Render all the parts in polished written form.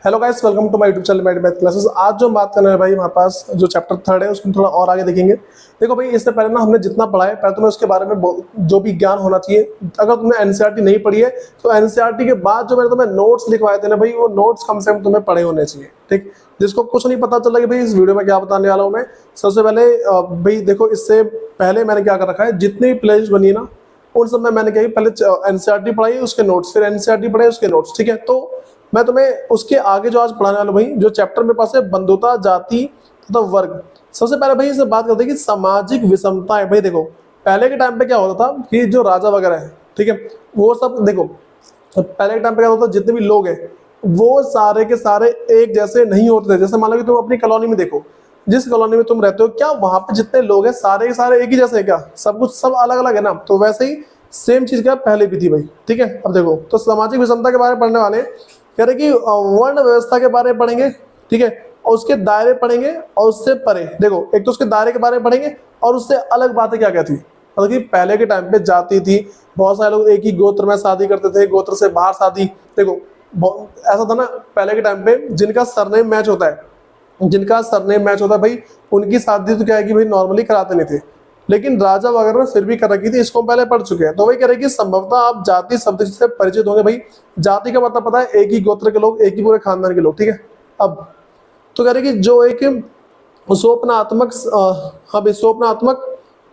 Hello guys, welcome to my YouTube channel math classes. आज जो बात करना है भाई, हमारे पास जो चैप्टर 3 है उसको थोड़ा और आगे देखेंगे। देखो भाई, इससे पहले ना हमने जितना पढ़ा है, पहले तुम्हें उसके बारे में जो भी ज्ञान होना चाहिए। अगर तुमने एनसीईआरटी नहीं पढ़ी है तो एनसीईआरटी के बाद जो मैंने तुम्हें नोट्स लिखवाए थे ना भाई, वो नोट्स कम से कम तुम्हें पढ़े होने चाहिए। ठीक, जिसको कुछ नहीं पता चला कि भाई इस वीडियो में क्या बताने वाला हूँ मैं, सबसे पहले भाई देखो, इससे पहले मैंने क्या कर रखा है, जितनी भी प्लेलिस्ट बनी है ना उन सब में मैंने क्या कि पहले एनसीईआरटी पढ़ाई उसके नोट्स, फिर एनसीईआरटी पढ़ाई उसके नोट्स। ठीक है, तो मैं तुम्हें उसके आगे जो आज पढ़ाने वाला हूं भाई, जो चैप्टर मेरे पास है बंधुता, जाति तथा वर्ग। सबसे पहले भाई इससे बात करते हैं कि सामाजिक विषमताएं। भाई देखो, पहले के टाइम पे क्या होता था कि जो राजा वगैरह है, ठीक है, वो सब देखो, पहले के टाइम पे क्या होता था, जितने भी लोग हैं वो सारे के सारे एक जैसे नहीं होते थे। जैसे मान लो कि तुम अपनी कॉलोनी में देखो, जिस कॉलोनी में तुम रहते हो, क्या वहां पे जितने लोग हैं सारे के सारे एक ही जैसे है क्या? सब कुछ सब अलग अलग है ना। तो वैसे ही सेम चीज क्या पहले भी थी भाई। ठीक है, अब देखो, तो सामाजिक विषमता के बारे में पढ़ने वाले कह रहे कि वर्ण व्यवस्था के बारे में पढ़ेंगे। ठीक है, और उसके दायरे पढ़ेंगे और उससे परे। देखो, एक तो उसके दायरे के बारे में पढ़ेंगे और उससे अलग बातें क्या क्या थी। मतलब कि पहले के टाइम पे जाति थी, बहुत सारे लोग एक ही गोत्र में शादी करते थे, गोत्र से बाहर शादी। देखो, ऐसा था ना पहले के टाइम पे, जिनका सरनेम मैच होता है, जिनका सरनेम मैच होता है भाई, उनकी शादी तो क्या है कि भाई नॉर्मली कराते नहीं थे, लेकिन राजा वगैरह ने फिर भी कर रखी थी। इसको हम पहले पढ़ चुके हैं। तो वही कह रहे कि संभवतः आप जाति शब्द से परिचित होंगे। भाई जाति का मतलब पता है, एक ही गोत्र के लोग, एक ही पूरे खानदान के लोग। ठीक है, अब तो कह रहे कि जो एक स्वप्नात्मक स्वप्नात्मक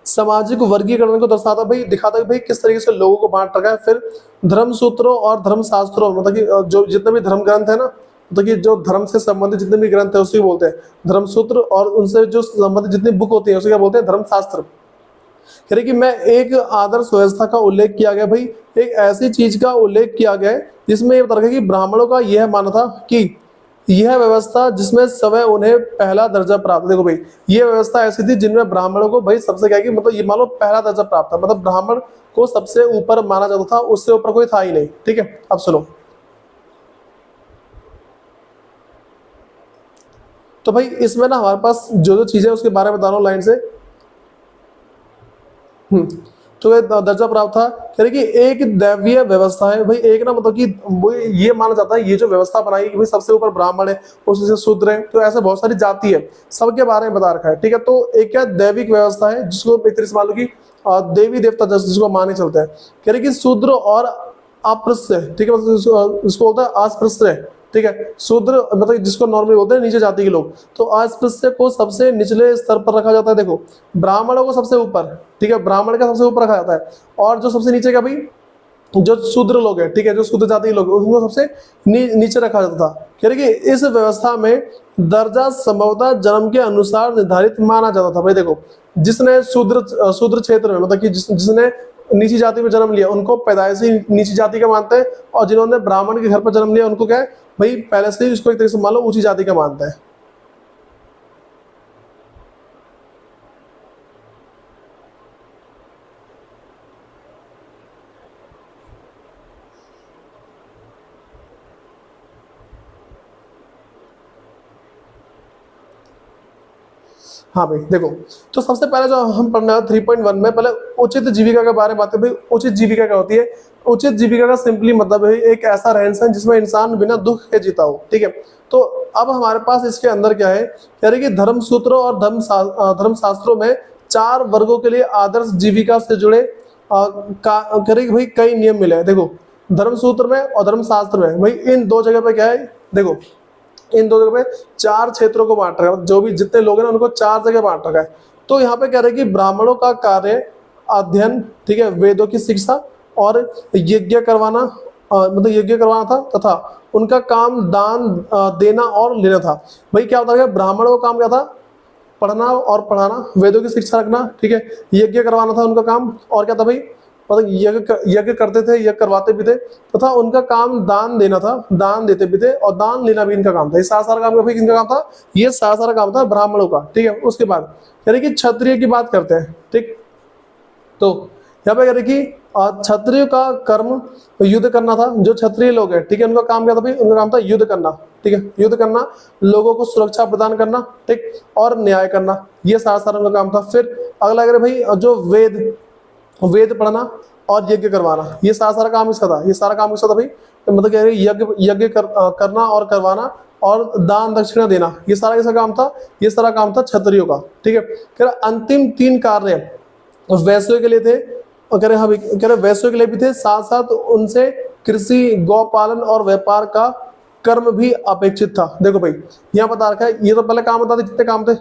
सामाजिक वर्गीकरण को दर्शाता भाई, दिखाता है भाई किस तरीके से लोगों को बांट रखा है। फिर धर्म सूत्रों और धर्म शास्त्रों, मतलब कि जो जितने भी धर्म ग्रंथ है ना, मतलब कि जो धर्म से संबंधित जितने भी ग्रंथ है उसी बोलते हैं धर्म सूत्र, और उनसे जो संबंधित जितनी बुक होती है उसे क्या बोलते हैं, धर्म शास्त्र। कह रहे कि मैं एक आदर्श व्यवस्था का उल्लेख किया गया भाई, एक ऐसी चीज का उल्लेख किया गया है जिसमें ये बता रखा है कि ब्राह्मणों का यह मानना था कि यह व्यवस्था जिसमें समय उन्हें पहला दर्जा प्राप्त। देखो भाई, ये व्यवस्था ऐसी थी जिनमें ब्राह्मणों को भाई सबसे क्या कि मतलब ये मान लो पहला दर्जा प्राप्त था, मतलब ब्राह्मण को सबसे ऊपर माना जाता था, उससे ऊपर कोई था ही नहीं। ठीक है, अब सुनो, तो भाई इसमें ना हमारे पास जो जो चीजें उसके बारे में बता रहा हूँ लाइन से। तो ये दर्जा प्राप्त था। कह रहे कि एक दैवीय व्यवस्था है भाई, एक ना मतलब कि वो ये माना जाता है, ये जो व्यवस्था बनाई कि भाई सबसे ऊपर ब्राह्मण है, उससे शूद्र है, तो ऐसे बहुत सारी जाति है, सबके बारे में बता रखा है। ठीक है, तो एक क्या दैविक व्यवस्था है जिसको एक तरीके से मान लो कि देवी देवता जिसको माने चलते हैं। कह रहे कि शूद्र और अस्पृश्य, ठीक है, मतलब इसको बोलता है अस्पृश्य। ठीक है, शूद्र मतलब जिसको नॉर्मली बोलते हैं नीचे जाति के लोग, तो अस्पृश्य को सबसे निचले स्तर पर रखा जाता है। देखो, ब्राह्मणों को सबसे ऊपर, ठीक है, ब्राह्मण का सबसे ऊपर रखा जाता है, और जो सबसे नीचे का भाई जो शूद्र लोग हैं, ठीक है, जो शूद्र जाति के लोग उनको सबसे नीचे रखा जाता था। कह रहे कि इस व्यवस्था में दर्जा संभवतः जन्म के अनुसार निर्धारित माना जाता था। भाई देखो, जिसने शूद्र क्षेत्र में मतलब कि जिसने नीची जाति में जन्म लिया उनको पैदाइशी नीची जाति का मानते हैं, और जिन्होंने ब्राह्मण के घर पर जन्म लिया उनको क्या है भाई, पहले से ही इसको एक तरीके से मान लो ऊंची जाति का मानता है। हाँ भाई देखो, तो सबसे पहले जो हम पढ़ना है 3.1 में, पहले उचित जीविका के बारे में बात है। भाई उचित जीविका क्या होती है? उचित जीविका का सिंपली मतलब है एक ऐसा रहन सहन जिसमें इंसान बिना दुख के जीता हो। ठीक है, तो अब हमारे पास इसके अंदर क्या है, कह रहे कि धर्म सूत्रों और धर्म शास्त्रों में 4 वर्गों के लिए आदर्श जीविका से जुड़े कह रहे कि भाई कई नियम मिले हैं। देखो, धर्म सूत्र में और धर्म शास्त्र में भाई इन दो जगह पे क्या है, देखो इन दो जगह पे 4 क्षेत्रों को बांट रखा है, जो भी जितने लोग हैं ना उनको 4 जगह बांट रखा है। तो यहाँ पे कह रहे हैं कि ब्राह्मणों का कार्य अध्ययन, ठीक है, वेदों की शिक्षा और यज्ञ करवाना, मतलब यज्ञ करवाना था, तथा उनका काम दान देना और लेना था। भाई क्या होता है, ब्राह्मणों का काम क्या था? पढ़ना और पढ़ाना, वेदों की शिक्षा रखना, ठीक है, यज्ञ करवाना था उनका काम, और क्या था भाई, मतलब यज्ञ करते थे, यज्ञ करवाते भी थे, तथा उनका काम दान देना था, दान देते भी थे, और दान लेना भी इनका काम था। ये सारा काम भाई किनका काम था? ये सारा काम था ब्राह्मणों का। ठीक है, उसके बाद कह रहे कि क्षत्रिय की बात करते हैं। ठीक, तो यहाँ पे कह रहे कि क्षत्रिय का कर्म युद्ध करना था। जो क्षत्रिय लोग हैं, ठीक है, उनका काम क्या था भाई? उनका काम था युद्ध करना। ठीक है, युद्ध करना, लोगों को सुरक्षा प्रदान करना, ठीक, और न्याय करना, ये सारा उनका काम था। फिर अगला कह रहे भाई जो वेद पढ़ना और यज्ञ करवाना, ये सारा काम इसका था। ये सारा काम इसका था भाई, मतलब कह रहे यज्ञ करना और करवाना, और दान दक्षिणा देना, ये सारा किसका काम था? ये सारा काम था क्षत्रियों का। ठीक है, कह रहा अंतिम 3 कार्य वैश्यों के लिए थे, और कह रहे वैश्यों के लिए भी थे, साथ साथ उनसे कृषि, गौपालन और व्यापार का कर्म भी अपेक्षित था। देखो भाई यहाँ बता रखा है, ये तो पहले काम बता दिए,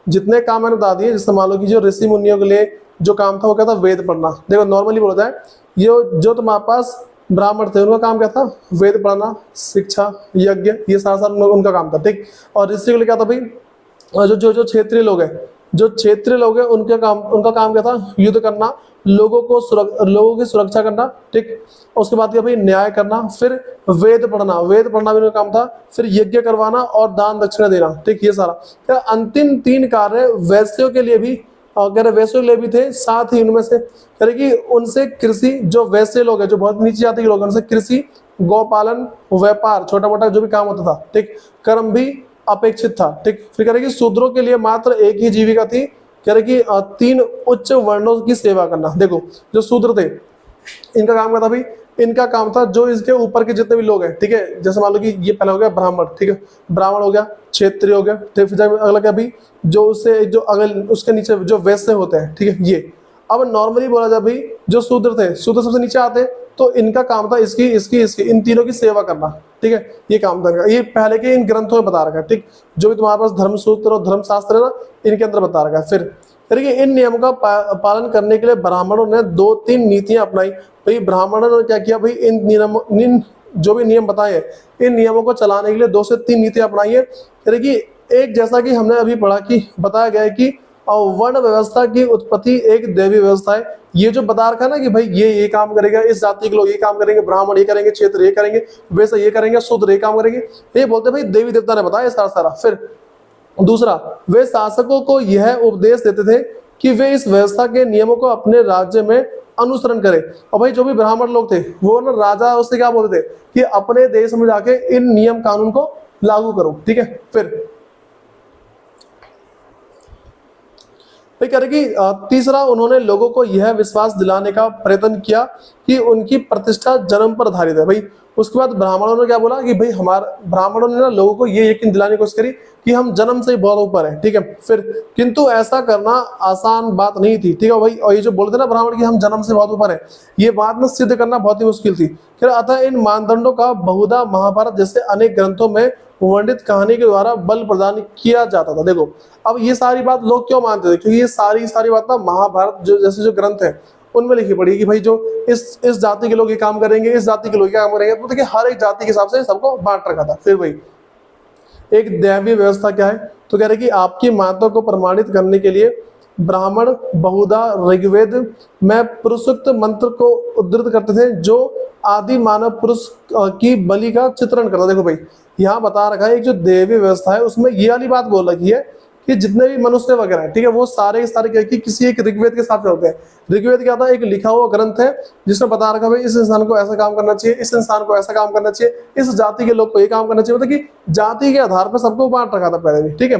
जितने काम मैंने बता दिए। जैसे मान लो कि जो ऋषि मुनियों के लिए जो काम था वो क्या था? वेद पढ़ना। देखो नॉर्मली बोला जाए, ये जो तुम्हारे पास ब्राह्मण थे उनका काम क्या था? वेद पढ़ना, शिक्षा, यज्ञ, ये सारा सारा उनका काम था। ठीक, और ऋषि के लिए क्या था भाई? और जो क्षेत्रीय लोग हैं, उनका काम क्या था? युद्ध करना, लोगों की सुरक्षा करना। ठीक, उसके बाद क्या भाई? न्याय करना। फिर वेद पढ़ना भी उनका काम था। फिर यज्ञ करवाना और दान दक्षिणा देना। ठीक, ये सारा क्या अंतिम 3 कार्य वैश्यों के लिए भी कह रहे वैश्यों के लिए भी थे। साथ ही उनमें से कह रहे कि उनसे कृषि, जो वैश्य लोग हैं, जो बहुत नीचे जाति के लोग हैं, उनसे कृषि, गौपालन, व्यापार, छोटा मोटा जो भी काम होता था, ठीक, कर्म भी अपेक्षित था। ठीक, फिर कह रहे कि शूद्रों के लिए मात्र एक ही जीविका थी, कह रहे कि 3 उच्च वर्णों की सेवा करना। देखो जो शूद्र थे इनका काम क्या था भाई? इनका काम था जो इसके ऊपर के जितने भी लोग हैं, ठीक है, जैसे मान लो कि ये पहला हो गया ब्राह्मण, ठीक है, ब्राह्मण हो गया, क्षत्रिय हो गया, ठीक, फिर अगला क्या भाई? जो उससे जो अगले उसके नीचे जो वैश्य होते हैं, ठीक है, ये। अब नॉर्मली बोला जाए भाई, जो शूद्र थे, शूद्र सबसे नीचे आते, तो इनका काम था इसकी इन तीनों की सेवा करना। ठीक है, ये काम था इनका। ये पहले के इन ग्रंथों में बता रखा है। ठीक, जो भी तुम्हारे पास धर्मसूत्र और धर्मशास्त्र है ना, इनके अंदर बता रखा है। फिर देखिए इन नियमों का पालन करने के लिए ब्राह्मणों ने 2-3 नीतियां अपनाई। भाई ब्राह्मणों ने क्या किया भाई? इन जो भी नियम बताए इन नियमों को चलाने के लिए 2 से 3 नीतियां अपनाई है। देखिए एक, जैसा कि हमने अभी पढ़ा कि बताया गया है कि वर्ण व्यवस्था की उत्पत्ति एक दैवी व्यवस्था है। ये जो बता रखा है ना कि भाई ये काम करेगा, इस जाति के लोग ये काम करेंगे, ब्राह्मण ये करेंगे, क्षेत्र ये करेंगे, वैसे ये करेंगे, शूद्र ये काम करेंगे, ये बोलते भाई देवी देवता ने बताया सारा। फिर दूसरा, वे शासकों को यह उपदेश देते थे कि वे इस व्यवस्था के नियमों को अपने राज्य में अनुसरण करें। और भाई जो भी ब्राह्मण लोग थे वो ना राजा उससे क्या बोलते थे कि अपने देश में जाके इन नियम कानून को लागू करो। ठीक है, फिर कह रहे कि तीसरा, उन्होंने लोगों को यह विश्वास दिलाने का प्रयत्न किया कि उनकी प्रतिष्ठा जन्म पर आधारित है। भाई उसके बाद ब्राह्मणों ने क्या बोला कि भाई ब्राह्मणों ने ना लोगों को ये यकीन दिलाने की कोशिश करी कि हम जन्म से ही बहुत ऊपर है। ठीक है, फिर किंतु ऐसा करना आसान बात नहीं थी। ठीक है भाई, और ये जो बोलते ना ब्राह्मण कि हम जन्म से बहुत ऊपर है, ये बात ना सिद्ध करना बहुत ही मुश्किल थी। फिर अतः इन मानदंडों का बहुधा महाभारत जैसे अनेक ग्रंथों में वर्णित कहानी के द्वारा बल प्रदान किया जाता था। देखो अब ये सारी बात लोग क्यों मानते थे? क्योंकि ये सारी बात ना महाभारत जो जैसे जो ग्रंथ है उनमें लिखी पड़ी कि भाई जो इस जाति के लोग ये काम करेंगे, इस जाति के लोग ये काम करेंगे। तो देखिए हर एक जाति के हिसाब से सबको बांट रखा था। फिर भाई एक दैवीय व्यवस्था क्या है? तो कह रहे कि आपकी मातों को प्रमाणित करने के लिए ब्राह्मण बहुधा ऋग्वेद में पुरुषोक्त मंत्र को उद्धृत करते थे, जो आदि मानव पुरुष की बलि का चित्रण करता। देखो भाई यहाँ बता रखा है एक जो दैवीय व्यवस्था है उसमें ये वाली बात बोल रखी है कि जितने भी मनुष्य वगैरह है, ठीक है, वो सारे क्या कि किसी एक ऋग्वेद के साथ चलते हैं। ऋग्वेद क्या था? एक लिखा हुआ ग्रंथ है जिसमें बता रखा भाई इस इंसान को ऐसा काम करना चाहिए, इस इंसान को ऐसा काम करना चाहिए, इस जाति के लोग को ये काम करना चाहिए। मतलब कि जाति के आधार पर सबको बांट रखा था पहले भी। ठीक है,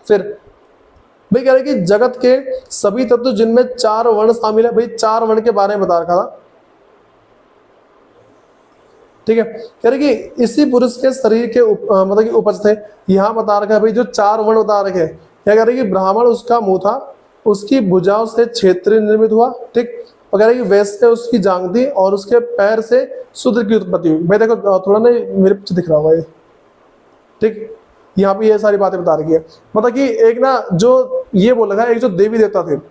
फिर भाई कह रहे कि जगत के सभी तत्व जिनमें 4 वर्ण शामिल है, भाई 4 वर्ण के बारे में बता रखा था। ठीक है, कह रहे कि इसी पुरुष के शरीर के मतलब कि उपज थे। यहाँ बता रखा है भाई जो 4 वर्ण बता रखे हैं। क्या कह रहे कि ब्राह्मण उसका मुंह था, उसकी भुजाओं से क्षेत्र निर्मित हुआ। ठीक, और कह रहे कि वैश्य उसकी जांघ थी और उसके पैर से शूद्र की उत्पत्ति हुई। भाई देखो थोड़ा ना मेरे पीछे दिख रहा होगा ये। ठीक, यहाँ पे ये सारी बातें बता रखी है। मतलब कि एक ना जो ये बोल रखा है एक जो देवी देवता थे,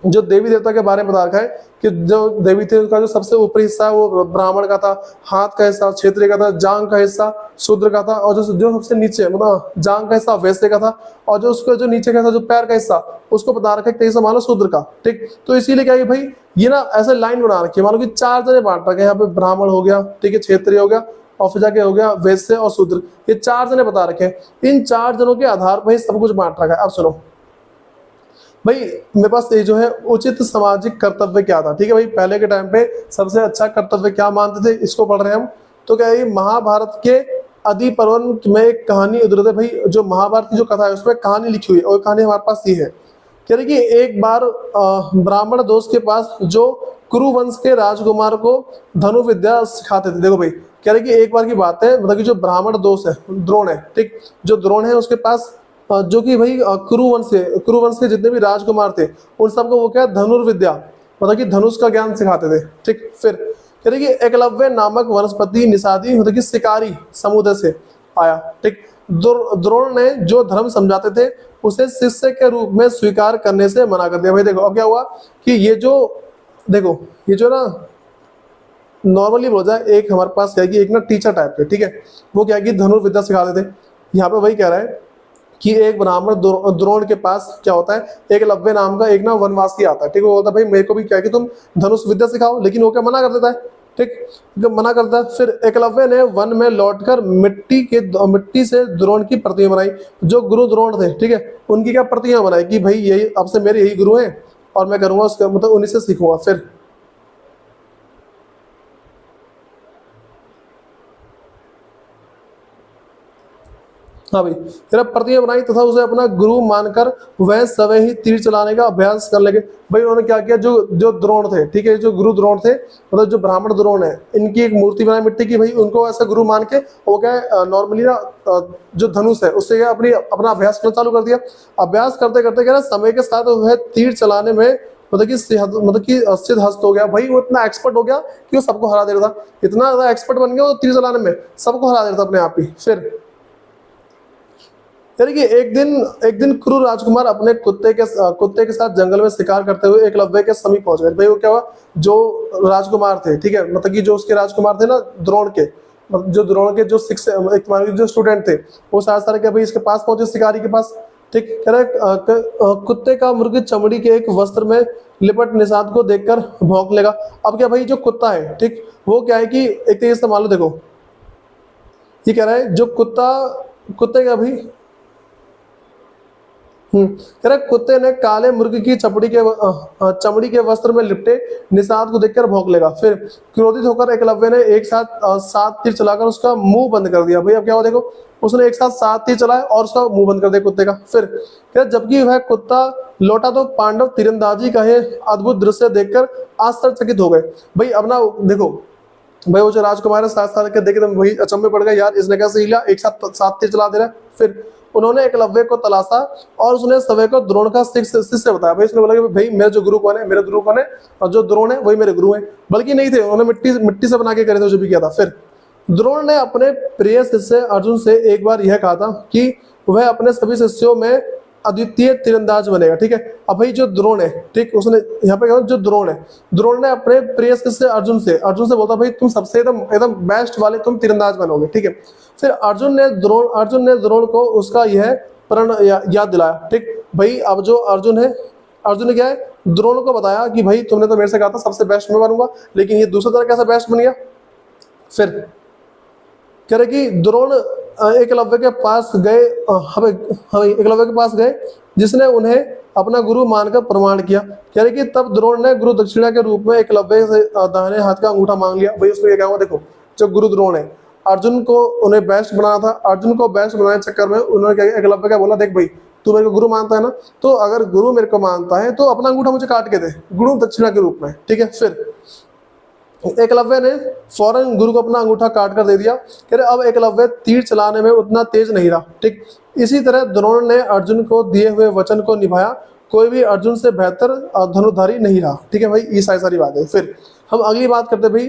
जो देवी देवता के बारे में बता रखा है कि जो देवी थे उसका जो सबसे ऊपरी हिस्सा है वो ब्राह्मण का था, हाथ का हिस्सा क्षेत्रीय का था, जांघ का हिस्सा शूद्र का था, और जो सबसे नीचे मतलब जांघ का हिस्सा वैश्य का था, और जो उसका जो नीचे का हिस्सा जो पैर का हिस्सा उसको बता रखा है तेईस मानो शूद्र का। ठीक, तो इसीलिए क्या है भाई ये ना ऐसे लाइन बना रखी है, मान लो कि 4 जने बांट रखे हैं। यहाँ पे ब्राह्मण हो गया, ठीक है, क्षेत्रीय हो गया, और फिर जाके हो गया वैश्य और शूद्र, ये 4 जने बता रखे हैं। इन 4 जनों के आधार पर सब कुछ बांट रखा है। अब सुनो भाई मेरे पास ये जो है उचित सामाजिक कर्तव्य क्या था। ठीक है भाई, पहले के टाइम पे सबसे अच्छा कर्तव्य क्या मानते थे, इसको पढ़ रहे हैं हम। तो क्या है महाभारत के आदि पर्व में एक कहानी उद्धृत है। भाई जो महाभारत की जो कथा है उसमें कहानी लिखी हुई है, और कहानी हमारे पास ये है। कह रहे कि एक बार ब्राह्मण दोस्त के पास जो कुरु वंश के राजकुमार को धनु विद्या सिखाते थे। देखो भाई कह रहे कि एक बार की बात है, मतलब कि जो ब्राह्मण दोष है, द्रोण है, ठीक, जो द्रोण है उसके पास जो कि भाई कुरुवंश के जितने भी राजकुमार थे उन सबको वो क्या धनुर्विद्या, मतलब कि धनुष का ज्ञान सिखाते थे, ठीक। फिर कह रहे कि एकलव्य नामक वनस्पति निषादी, मतलब कि शिकारी समुद्र से आया, ठीक। द्रोण ने जो धर्म समझाते थे उसे शिष्य के रूप में स्वीकार करने से मना कर दिया। भाई देखो अब क्या हुआ कि ये जो, देखो ये जो ना नॉर्मली बोला जाए, एक हमारे पास क्या है कि एक ना टीचर टाइप के, ठीक है, वो क्या है कि धनुर्विद्या सिखाते थे। यहाँ पे वही कह रहा है कि एक ब्राह्मण द्रोण के पास क्या होता है, एकलव्य नाम का एक ना वनवासी आता है, ठीक है, वो बोलता है भाई मेरे को भी क्या है कि तुम धनुष विद्या सिखाओ, लेकिन वो क्या मना कर देता है, ठीक, जब मना करता है फिर एकलव्य ने वन में लौटकर मिट्टी से द्रोण की प्रतिमा बनाई। जो गुरु द्रोण थे, ठीक है, उनकी क्या प्रतिमा बनाई कि भाई यही अब से मेरे यही गुरु हैं और मैं करूंगा उसका, मतलब उन्हीं से सीखूंगा। फिर हाँ भाई, तेरा प्रतिमा बनाई तथा उसे अपना गुरु मानकर वह सवे ही तीर चलाने का अभ्यास कर लगे। भाई उन्होंने क्या किया, जो जो द्रोण थे, ठीक है, जो गुरु द्रोण थे, मतलब जो ब्राह्मण द्रोण है, इनकी एक मूर्ति बनाई मिट्टी की, भाई उनको ऐसा गुरु मान के वो क्या नॉर्मली ना जो धनुष है उससे क्या अपना अभ्यास करना चालू कर दिया। अभ्यास करते करते क्या ना समय के साथ वह तीर चलाने में मतलब कि सिद्धहस्त हो गया। भाई वो इतना एक्सपर्ट हो गया कि वो सबको हरा दे रहा था, इतना ज्यादा एक्सपर्ट बन गया वो तीर चलाने में, सबको हरा दे रहा था अपने आप ही। फिर यानी कि एक दिन क्रू राजकुमार अपने कुत्ते के साथ जंगल में शिकार करते हुए एकलव्य के समीप पहुंच गए। भाई वो क्या हुआ, जो राजकुमार थे, ठीक है, मतलब कि जो उसके राजकुमार थे ना द्रोण के, जो द्रोण के जो जो स्टूडेंट थे, वो सारे क्या भाई इसके पास पहुंचे, शिकारी के पास, ठीक। कह रहे कुत्ते का मुर्ग चमड़ी के एक वस्त्र में लिपट निषाद को देखकर भौंक लेगा। अब क्या भाई जो कुत्ता है, ठीक, वो क्या है कि एक तरीके से मान लो, देखो ये कह रहा है जो कुत्ते का भी कह रहा कुत्ते ने काले मुर्गी की चमड़ी के वस्त्र में लिपटे निषाद को देखकर भौंक लेगा। फिर क्रोधित होकर एकलव्य ने एक साथ 7 तीर चलाकर उसका मुंह बंद कर दिया। भाई अब क्या हुआ, देखो उसने एक साथ 7 तीर चलाए और उसका मुंह बंद कर दिया कुत्ते का। फिर क्या जबकि वह कुत्ता लौटा तो पांडव तीरंदाजी का यह अद्भुत दृश्य देखकर आश्चर्यचकित हो गए। भाई अब ना देखो, भाई वो जो राजकुमार है साथ के देखे तो वही अचंभे पड़ गए, यार इसने कैसे हिला, एक साथ 7 तीर चला दे रहा है। फिर उन्होंने एकलव्य को तलाशा और उसने सवे को द्रोण का शिष्य बताया। भाई उसने बोला कि भाई मेरे जो गुरु कौन है, मेरे गुरु कौन है, और जो द्रोण है वही मेरे गुरु हैं, बल्कि नहीं थे, उन्होंने मिट्टी से बना के करे थे जो भी किया था। फिर द्रोण ने अपने प्रिय शिष्य अर्जुन से एक बार यह कहा था कि वह अपने सभी शिष्यों में अद्वितीय तीरंदाज बनेगा, ठीक है। अब भाई जो द्रोण है, ठीक, उसने यहाँ पे कहा जो द्रोण है, द्रोण ने अपने प्रिय शिष्य अर्जुन से बोलता भाई तुम सबसे एकदम एकदम बेस्ट वाले तुम तीरंदाज बनोगे, ठीक है। फिर अर्जुन ने द्रोण को उसका यह प्रण याद दिलाया, ठीक। भाई अब जो अर्जुन ने क्या है द्रोण को बताया कि भाई तुमने तो मेरे से कहा था सबसे बेस्ट मैं बनूंगा, लेकिन ये दूसरा तरह कैसा बेस्ट बन गया। फिर कह रहे कि द्रोण एकलव्य के पास गए, एकलव्य के पास गए जिसने उन्हें अपना गुरु मानकर प्रमाण किया। कह रहे कि तब द्रोण ने गुरु दक्षिणा के रूप में एकलव्य से दाहिने हाथ का अंगूठा मांग लिया। भाई उसमें क्या हुआ, देखो जो गुरु द्रोण है, अर्जुन को उन्हें बेस्ट बनाना था, अर्जुन को बेस्ट बनाने के चक्कर में उन्होंने एकलव्य क्या बोला, देख भाई तू मेरे को गुरु मानता है ना, तो अगर गुरु मेरे को मानता है तो अपना अंगूठा मुझे काट के दे गुरु दक्षिणा के रूप में, ठीक है। फिर एकलव्य ने फौरन गुरु को अपना अंगूठा काट कर दे दिया। कह रहे अब एकलव्य तीर चलाने में उतना तेज नहीं रहा, ठीक। इसी तरह द्रोण ने अर्जुन को दिए हुए वचन को निभाया, कोई भी अर्जुन से बेहतर धनुर्धारी नहीं रहा, ठीक है। भाई ये सारी बात है। फिर हम अगली बात करते भाई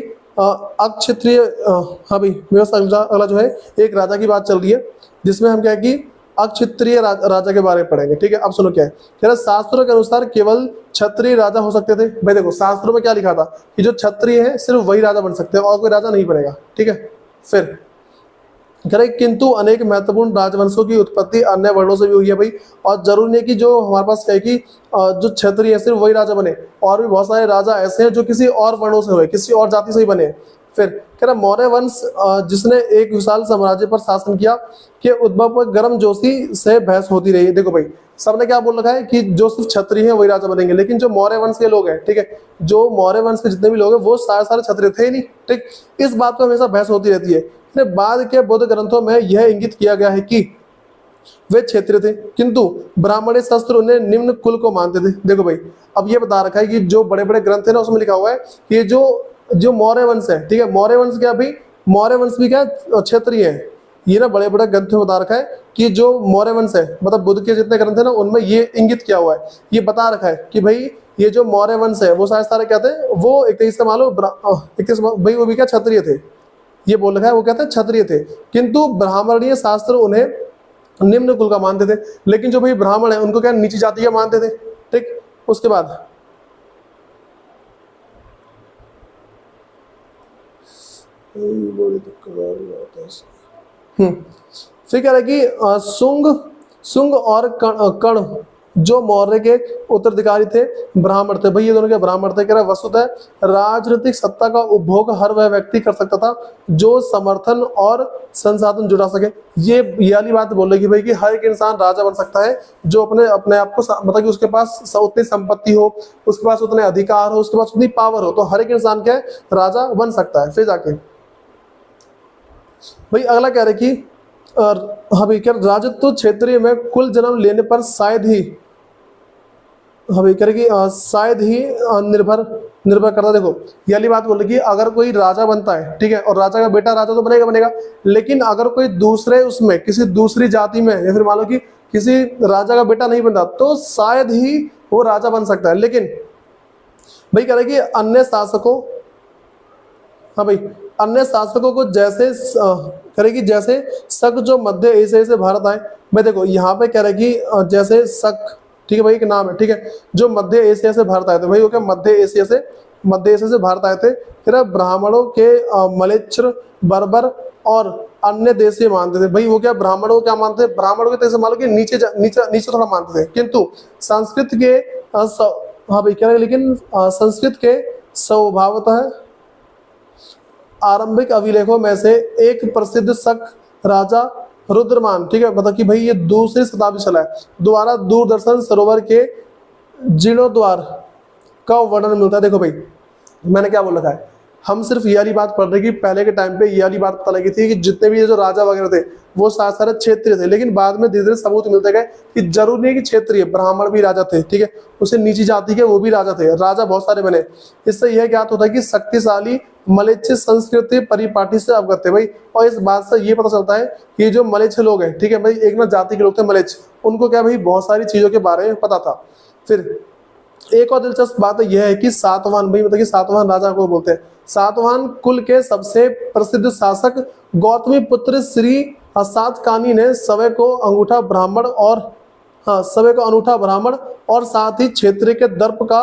अक्षत्रिय, हाँ भाई मेरे पास अगला जो है एक राजा की बात चल रही है, जिसमें हम क्या है कि अक्षत्रिय राजा के बारे में पढ़ेंगे, ठीक है। अब सुनो क्या है, कह रहा शास्त्रों के अनुसार केवल क्षत्रिय राजा हो सकते थे। भाई देखो शास्त्रों में क्या लिखा था कि जो क्षत्रिय है सिर्फ वही राजा बन सकते हैं और कोई राजा नहीं बनेगा, ठीक है। फिर कह रहे किंतु अनेक महत्वपूर्ण राजवंशों की उत्पत्ति अन्य वर्णों से भी हुई है भाई, और जरूरी नहीं कि जो हमारे पास क्या है कि जो क्षत्रिय है सिर्फ वही राजा बने, और भी बहुत सारे राजा ऐसे हैं जो किसी और वर्णों से हुए, किसी और जाति से ही बने। फिर कह रहा मौर्य वंश जिसने एक विशाल साम्राज्य पर शासन किया के उद्भव पर गर्म जोशी से बहस होती रही। देखो भाई सबने क्या बोल रखा है कि जो सिर्फ क्षत्रिय है वही राजा बनेंगे, लेकिन जो मौर्य वंश के लोग हैं, ठीक है, जो मौर्य वंश के जितने भी लोग हैं वो सारे क्षत्रिय थे ही नहीं, ठीक। इस बात पर हमेशा बहस होती रहती है। बाद के बौद्ध ग्रंथों में यह इंगित किया गया है कि वे क्षेत्रीय थे, किंतु ब्राह्मण शस्त्र उन्हें निम्न कुल को मानते थे। देखो भाई अब ये बता रखा है कि जो बड़े बड़े ग्रंथ है ना उसमें लिखा हुआ है कि जो मौर्य वंश है, ठीक है, मौर्य वंश क्या भाई मौर्य वंश भी क्या है, क्षत्रिय है। ये ना बड़े बड़े ग्रंथ में बता रखा है कि जो मौर्य वंश है, मतलब बुद्ध के जितने ग्रंथ है ना उनमें ये इंगित किया हुआ है, ये बता रखा है कि भाई ये जो मौर्य वंश है वो सारे सारे क्या थे, वो एक तरीके से मान लो भाई वो भी क्या क्षत्रिय थे, ये बोल रखा है, वो कहते हैं क्षत्रिय थे। किंतु ब्राह्मणीय शास्त्र उन्हें निम्न कुल का मानते थे, लेकिन जो भाई ब्राह्मण है उनको क्या नीची जाति का मानते थे। ठीक, उसके बाद फिर कह रहा है कि शुंग और कर्ण जो मौर्य के उत्तराधिकारी थे ब्राह्मण थे। भाई ये दोनों क्या ब्राह्मण थे। कह रहा वसुतः राजनीतिक सत्ता का उपभोग हर वह व्यक्ति कर सकता था जो समर्थन और संसाधन जुटा सके। ये वाली बात बोल रही कि भाई कि हर एक इंसान राजा बन सकता है जो अपने आप को मतलब कि उसके पास उतनी संपत्ति हो, उसके पास उतने अधिकार हो, उसके पास उतनी पावर हो, तो हर एक इंसान क्या है राजा बन सकता है। फिर जाके भाई अगला कह रहे कि हाँ भाई क्या राजत्व क्षेत्रीय में कुल जन्म लेने पर शायद ही हाँ भाई कह रहे कि शायद ही निर्भर करता। देखो ये वाली बात बोल रही कि अगर कोई राजा बनता है, ठीक है, और राजा का बेटा राजा तो बनेगा, लेकिन अगर कोई दूसरे उसमें किसी दूसरी जाति में या फिर मान लो कि किसी राजा का बेटा नहीं बनता तो शायद ही वो राजा बन सकता है। लेकिन भाई कह रहे कि अन्य शासकों हाँ भाई अन्य शासकों को जैसे करेगी जैसे शक जो मध्य एशिया से भारत आए। मैं देखो यहाँ पे कह रहे कि जैसे शक, ठीक है भाई एक नाम है, ठीक है, जो मध्य एशिया से भारत आए थे। भाई वो क्या मध्य एशिया से भारत आए थे। फिर ब्राह्मणों के मलेच्छ बर्बर और अन्य देशीय मानते थे। भाई वो क्या ब्राह्मणों को क्या मानते थे, ब्राह्मणों के तरह मान लो कि नीचे थोड़ा मानते थे। किंतु संस्कृत के हाँ भाई कह रहे लेकिन संस्कृत के स्वभावतः आरंभिक अभिलेखों में से एक प्रसिद्ध शक राजा रुद्रमान, ठीक है, मतलब कि भाई ये दूसरी शताब्दी चला है, द्वारा दूरदर्शन सरोवर के जीर्णोद्वार का वर्णन मिलता है। देखो भाई मैंने क्या बोल रखा है, हम सिर्फ ये वाली बात पढ़ रहे कि पहले के टाइम पे ये वाली बात पता लगी थी कि जितने भी ये जो राजा वगैरह थे वो सारे क्षेत्रीय थे, लेकिन बाद में धीरे धीरे सबूत मिलते गए कि जरूरी नहीं कि क्षेत्रीय, ब्राह्मण भी राजा थे, ठीक है, उसे नीची जाति के वो भी राजा थे, राजा बहुत सारे बने। इससे यह ज्ञात होता है कि शक्तिशाली मलेच्छ संस्कृति परिपाटी से अवगत थे भाई। और इस बात से ये पता चलता है कि जो मलेच्छ लोग हैं, ठीक है भाई, एक ना जाति के लोग थे मलेच्छ, उनको क्या भाई बहुत सारी चीजों के बारे में पता था। फिर एक और दिलचस्प बात यह है कि सातवाहन, भाई मतलब कि सातवाहन राजा को बोलते हैं। सातवाहन कुल के सबसे प्रसिद्ध शासक गौतमी पुत्र श्री सातकानी ने सवै को अंगूठा ब्राह्मण और साथ ही क्षेत्र के दर्प का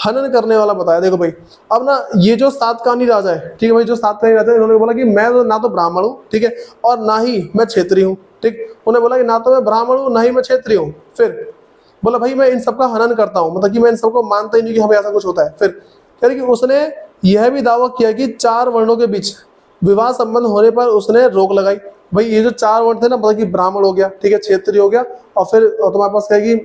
हनन करने वाला बताया। देखो भाई अब ना ये जो सातकानी राजा है, ठीक है भाई, जो सातकानी राजा है इन्होंने बोला कि मैं ना तो ब्राह्मण हूँ, ठीक है, और ना ही मैं क्षेत्रीय हूँ, ठीक, उन्होंने बोला कि ना तो मैं ब्राह्मण हूँ ना ही मैं क्षेत्रीय हूँ। फिर बोला भाई मैं इन सबका हनन करता हूँ, मतलब कि मैं इन सबको मानता ही नहीं कि हमें ऐसा कुछ होता है। फिर कह रही कि उसने यह भी दावा किया कि 4 वर्णों के बीच विवाह संबंध होने पर उसने रोक लगाई। भाई ये जो 4 वर्ण थे ना, मतलब कि ब्राह्मण हो गया, ठीक है, क्षत्रिय हो गया, और फिर तुम्हारे पास क्या है कि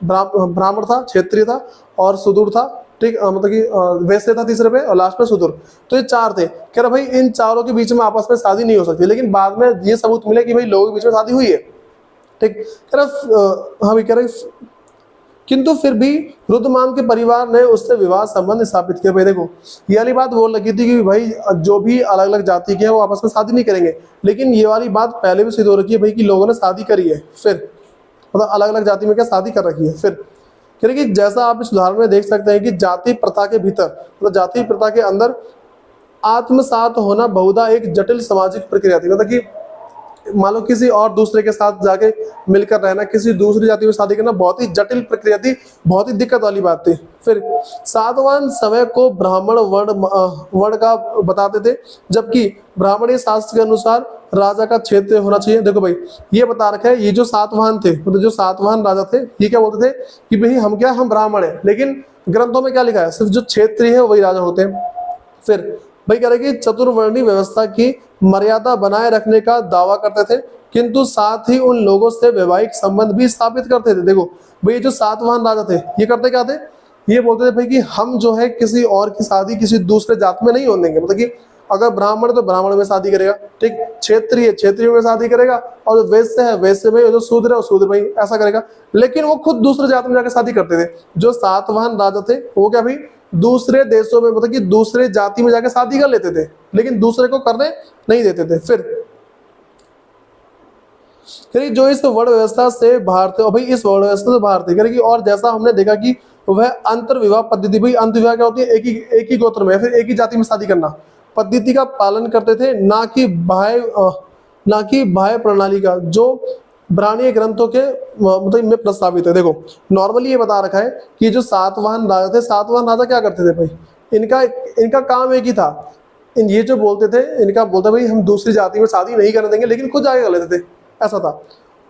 ब्राह्मण था, क्षत्रिय था और सुदूर था, ठीक, मतलब कि वैश्य था तीसरे पे और लास्ट में सुदूर। तो ये 4 थे। कह रहा भाई इन चारों के बीच में आपस में शादी नहीं हो सकती, लेकिन बाद में ये सबूत मिले कि भाई लोगों के बीच में शादी हुई है, ठीक। कह रहा हाँ भाई कह रहे किंतु फिर भी रुद्रमान के परिवार ने उससे विवाह संबंध स्थापित किया। भाई देखो ये वाली बात बोल लगी थी कि भाई जो भी अलग अलग जाति के हैं वो आपस में शादी नहीं करेंगे, लेकिन ये वाली बात पहले भी सिद्ध हो रखी है भाई कि लोगों ने शादी करी है। फिर मतलब अलग अलग जाति में क्या शादी कर रखी है। फिर कह रहे कि जैसा आप इस उदाहरण में देख सकते हैं कि जाति प्रथा के भीतर, मतलब जाति प्रथा के अंदर आत्मसात होना बहुधा एक जटिल सामाजिक प्रक्रिया थी। मतलब कि मान लो किसी और दूसरे के साथ जाके मिलकर रहना, किसी दूसरी जाति में शादी करना बहुत ही जटिल प्रक्रिया थी, बहुत ही दिक्कत वाली बात थी। फिर सातवाहन समय को ब्राह्मण वर्ण का बताते थे, जबकि ब्राह्मणीय शास्त्र के अनुसार राजा का क्षेत्र होना चाहिए। देखो भाई ये बता रखा है, ये जो सातवाहन थे, मतलब जो सातवाहन राजा थे, ये क्या बोलते थे कि भाई हम ब्राह्मण है, लेकिन ग्रंथों में क्या लिखा है, सिर्फ जो क्षेत्रीय है वही राजा होते हैं। फिर भाई कह रहे कि चतुर्वर्णी व्यवस्था की मर्यादा बनाए रखने का दावा करते थे, किंतु साथ ही उन लोगों से वैवाहिक संबंध भी स्थापित करते थे। देखो भाई जो सातवाहन राजा थे ये करते क्या थे, ये बोलते थे भाई कि हम जो है किसी और की शादी किसी दूसरे जात में नहीं होने देंगे। मतलब कि अगर ब्राह्मण तो ब्राह्मण में शादी करेगा, ठीक, क्षेत्रीय में शादी करेगा, और जो वैश्य है वैश्य में, जो शूद्र है वो शूद्र में ऐसा करेगा। लेकिन वो खुद दूसरे जात में जाकर शादी करते थे। जो सातवाहन राजा थे वो क्या भाई दूसरे देशों में मतलब कि दूसरे जाति में जाकर शादी कर लेते थे, लेकिन दूसरे को करने नहीं देते थे। फिर जो इस वर्ण व्यवस्था से बाहर थे, और भाई इस वर्ण व्यवस्था से बाहर थे, कि और जैसा हमने देखा कि वह अंतर विवाह पद्धति, भाई अंतर विवाह क्या होती है, एक ही गोत्र में फिर एक ही जाति में शादी करना, पद्धति का पालन करते थे, ना कि बाह्य प्रणाली का, जो ब्राह्मणीय ग्रंथों के मतलब में प्रस्तावित है। देखो नॉर्मली ये बता रखा है कि जो सातवाहन राजा थे, सातवाहन राजा क्या करते थे भाई, इनका काम एक ही था, ये जो बोलते थे, इनका बोलते भाई हम दूसरी जाति में शादी नहीं करने देंगे, लेकिन खुद जाके कर लेते थे, ऐसा था।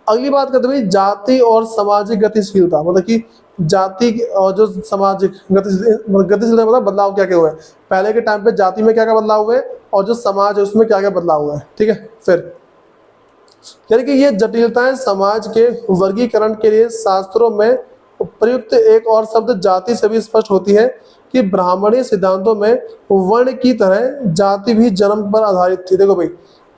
अगली बात करते भाई जाति और सामाजिक गतिशीलता, मतलब कि जाति और जो सामाजिक गतिशीलता मतलब बदलाव क्या क्या हुआ है, पहले के टाइम पे जाति में क्या क्या बदलाव हुए और जो समाज है उसमें क्या क्या बदलाव हुआ है। ठीक है, फिर यानी कि ये जटिलताएं समाज के वर्गीकरण के लिए शास्त्रों में प्रयुक्त एक और शब्द जाति से भी स्पष्ट होती है कि ब्राह्मणीय सिद्धांतों में वर्ण की तरह जाति भी जन्म पर आधारित थी। देखो भाई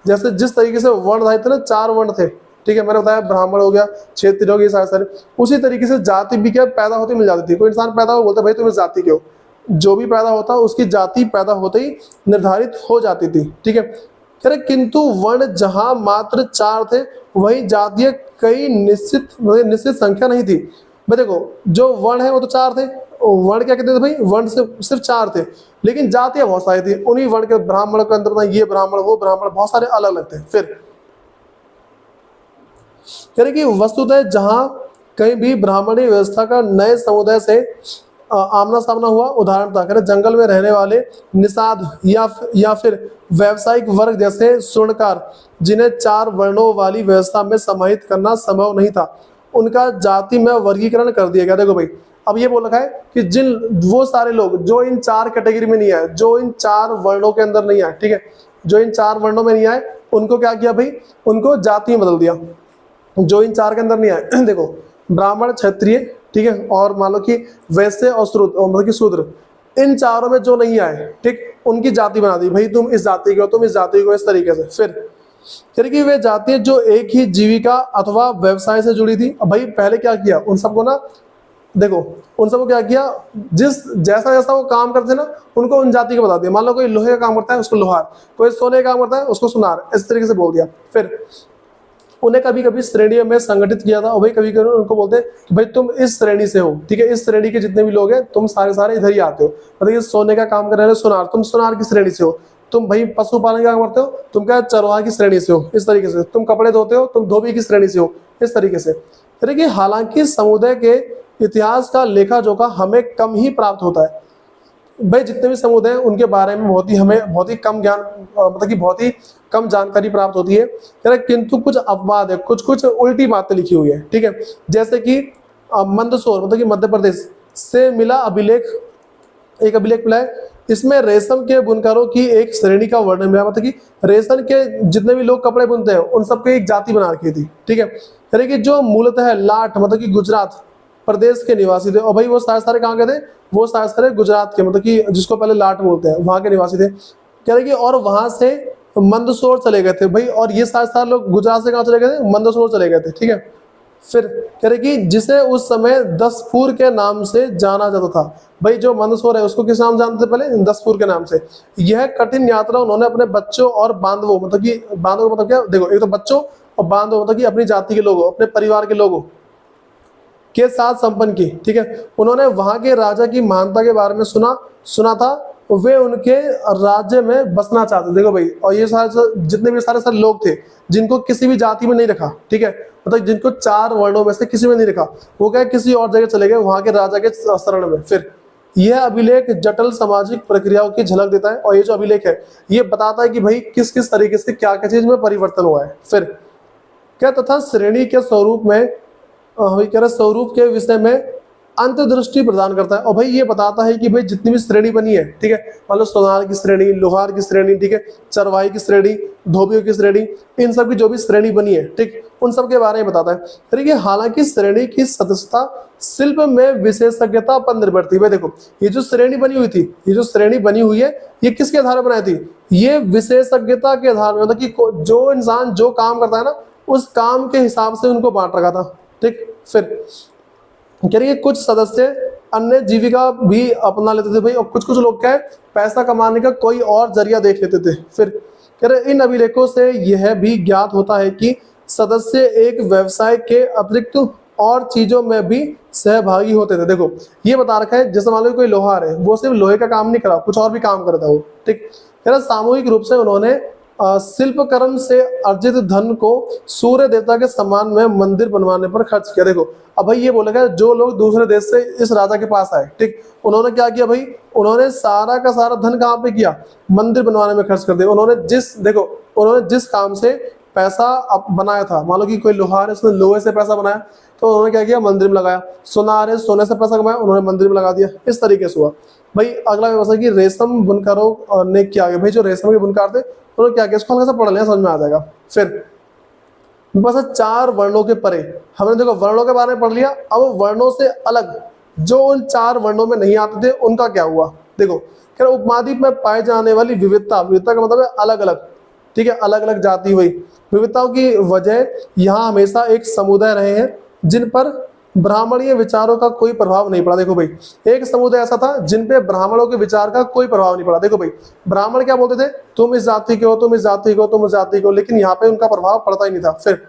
जैसे जिस तरीके से वर्ण आधारित थे ना, 4 वर्ण थे, ठीक है, मैंने बताया ब्राह्मण हो गया, क्षत्रिय हो गया, सारे उसी तरीके से जाति भी क्या पैदा होते मिल जाती थी। कोई इंसान पैदा हो बोलते भाई तुम इस जाति के हो, जो भी पैदा होता उसकी जाति पैदा होते ही निर्धारित हो जाती थी। ठीक है, किंतु वर्ण जहां मात्र 4 थे वही जातीय कई निश्चित संख्या नहीं थी। भाई देखो जो वर्ण है वो तो 4 थे, वर्ण क्या कहते थे भाई, वर्ण से सिर्फ 4 थे, लेकिन जातियां बहुत सारी थी। उन्हीं वर्ण के ब्राह्मण के अंदर ये ब्राह्मण वो ब्राह्मण बहुत सारे अलग अलग थे। फिर यानी कि वस्तुतः जहां कहीं भी ब्राह्मणी व्यवस्था का नए समुदाय से आमना सामना हुआ, उदाहरण था जंगल में रहने वाले निषाद या फिर व्यावसायिक वर्ग जैसे स्वर्णकार, जिन्हें 4 वर्णों वाली व्यवस्था में समाहित करना संभव नहीं था, उनका जाति में वर्गीकरण कर दिया गया। देखो भाई अब ये बोल रखा है कि जिन वो सारे लोग जो इन 4 कैटेगरी में नहीं आए, जो इन 4 वर्णों के अंदर नहीं आए, ठीक है, जो इन 4 वर्णों में नहीं आए, उनको क्या किया भाई, उनको जाति में बदल दिया। जो इन 4 के अंदर नहीं आए देखो ब्राह्मण, क्षत्रिय, ठीक है, और मान लो कि वैश्य और मतलब कि शूद्र, इन चारों में जो नहीं आए, ठीक, उनकी जाति बना दी, भाई तुम इस जाति के हो, तुम इस जाति को, इस तरीके से। फिर कि वे जातियां जो एक ही जीविका अथवा व्यवसाय से जुड़ी थी। अब भाई पहले क्या किया, उन सबको ना देखो उन सबको क्या किया, जैसा जैसा वो काम करते ना उनको उन जाति को बता दिया। मान लो कोई लोहे का काम करता है उसको लोहार, कोई सोने का काम करता है उसको सुनार, इस तरीके से बोल दिया। फिर उन्हें कभी कभी श्रेणियों में संगठित किया था, और भाई कभी कभी उनको बोलते हैं कि भाई तुम इस श्रेणी से हो, ठीक है, इस श्रेणी के जितने भी लोग हैं तुम सारे इधर ही आते हो। मतलब ये सोने का काम कर रहे हो सुनार, तुम सुनार की श्रेणी से हो। तुम भाई पशुपालन का काम करते हो, तुम क्या चरवाहा की श्रेणी से हो, इस तरीके से। तुम कपड़े धोते हो, तुम धोबी की श्रेणी से हो, इस तरीके से। देखिए हालांकि समुदाय के इतिहास का लेखा जोखा हमें कम ही प्राप्त होता है। भाई जितने भी समुदाय हैं उनके बारे में हमें बहुत ही कम ज्ञान, मतलब कि बहुत ही कम जानकारी प्राप्त होती है, किंतु कुछ अपवाद है, कुछ उल्टी बातें लिखी हुई है। ठीक है, जैसे कि मंदसौर मतलब कि मध्य प्रदेश से मिला एक अभिलेख मिला है। इसमें रेशम के बुनकरों की एक श्रेणी का वर्णन मिला, मतलब कि रेशम के जितने भी लोग कपड़े बुनते हैं उन सबकी एक जाति बना रखी थी। ठीक है, यानी कि जो मूलतः लाट मतलब कि गुजरात प्रदेश के निवासी थे, और भाई वो सारे कहाँ के थे, वो सारे गुजरात के, मतलब कि जिसको पहले लाट बोलते हैं, वहां के निवासी थे। कह रहे कि और वहां से मंदसौर चले गए थे भाई, और ये सारे लोग गुजरात से कहाँ चले गए थे, मंदसौर चले गए थे। ठीक है, फिर कह रहे कि जिसे उस समय दसपुर के नाम से जाना जाता था। भाई जो मंदसौर है उसको किस नाम जानते थे पहले, दसपुर के नाम से। यह कठिन यात्रा उन्होंने अपने बच्चों और बांधवों, मतलब कि बांधवों मतलब क्या, देखो एक तो बच्चों और बांधवों मतलब कि अपनी जाति के लोगों, अपने परिवार के लोगों के साथ संपन्न की। ठीक है, उन्होंने वहां के राजा की महानता के बारे में सुना था, वे उनके राज्य में बसना चाहते। देखो भाई, और ये जितने भी सारे लोग थे जिनको किसी भी जाति में नहीं रखा, ठीक है, मतलब जिनको 4 वर्णों में से किसी में नहीं रखा, वो क्या किसी और जगह चले गए वहां के राजा के शरण में। फिर यह अभिलेख जटिल सामाजिक प्रक्रियाओं की झलक देता है, और ये जो अभिलेख है ये बताता है कि भाई किस किस तरीके से क्या क्या चीज में परिवर्तन हुआ है। फिर क्या तथा श्रेणी के स्वरूप के विषय में अंतर्दृष्टि प्रदान करता है, और भाई ये बताता है कि भाई जितनी भी श्रेणी बनी है, ठीक है, मान लो सोनार की श्रेणी, लोहार की श्रेणी, ठीक है, चरवाही की श्रेणी, धोबियों की श्रेणी, इन सब की जो भी श्रेणी बनी है, ठीक, उन सब के बारे में बताता है। ठीक है, हालांकि श्रेणी की सदस्यता शिल्प में विशेषज्ञता पर निर्भर थी। भाई देखो ये जो श्रेणी बनी हुई थी, ये जो श्रेणी बनी हुई है, ये किसके आधार पर बनाई थी, ये विशेषज्ञता के आधार पर, मतलब कि जो इंसान जो काम करता है ना उस काम के हिसाब से उनको बांट रखा था। ठीक, फिर कह रही है कुछ सदस्य अन्य जीविका भी अपना लेते थे भाई, और कुछ कुछ लोग क्या है पैसा कमाने का कोई और जरिया देख लेते थे। फिर कह रहे इन अभिलेखों से यह भी ज्ञात होता है कि सदस्य एक व्यवसाय के अतिरिक्त और चीजों में भी सहभागी होते थे। देखो ये बता रखा है, जैसे मान लो कोई लोहार है, वो सिर्फ लोहे का काम नहीं करा, कुछ और भी काम करता वो, ठीक। कह रहा सामूहिक रूप से उन्होंने शिल्प कर्म से अर्जित धन को सूर्य देवता के सम्मान में मंदिर बनवाने पर खर्च किया। देखो अब भाई ये बोलेगा जो लोग दूसरे देश से इस राजा के पास आए, ठीक, उन्होंने क्या किया भाई, उन्होंने सारा का सारा धन कहाँ पे किया, मंदिर बनवाने में खर्च कर दिया। उन्होंने जिस काम से पैसा बनाया था, मान लो कि कोई लोहार है उसने लोहे से पैसा बनाया, तो उन्होंने क्या किया, मंदिर में लगाया। सुनार है, सोने से पैसा कमाया, उन्होंने मंदिर में लगा दिया। इस तरीके से हुआ भाई। अगला व्यवसाय कि रेशम बुनकरों ने क्या किया भाई, जो रेशम के बुनकर थे उन्होंने क्या किया, इसको हल्का सा पढ़ लिया, समझ में आ जाएगा। फिर बस 4 वर्णों के परे, हमने देखो वर्णों के बारे में पढ़ लिया। अब वर्णों से अलग जो उन 4 वर्णों में नहीं आते थे उनका क्या हुआ। देखो क्या उपमहाद्वीप में पाए जाने वाली विविधता, विविधता का मतलब है अलग अलग, ठीक है, अलग अलग जाति हुई। विविधताओं की वजह यहाँ हमेशा एक समुदाय रहे हैं जिन पर ब्राह्मणीय विचारों का कोई प्रभाव नहीं पड़ा। देखो भाई एक समुदाय ऐसा था जिन पे ब्राह्मणों के विचार का कोई प्रभाव नहीं पड़ा। देखो भाई ब्राह्मण क्या बोलते थे, तुम इस जाति के हो, तुम इस जाति को, तुम इस जाति को, लेकिन यहाँ पे उनका प्रभाव पड़ता ही नहीं था। फिर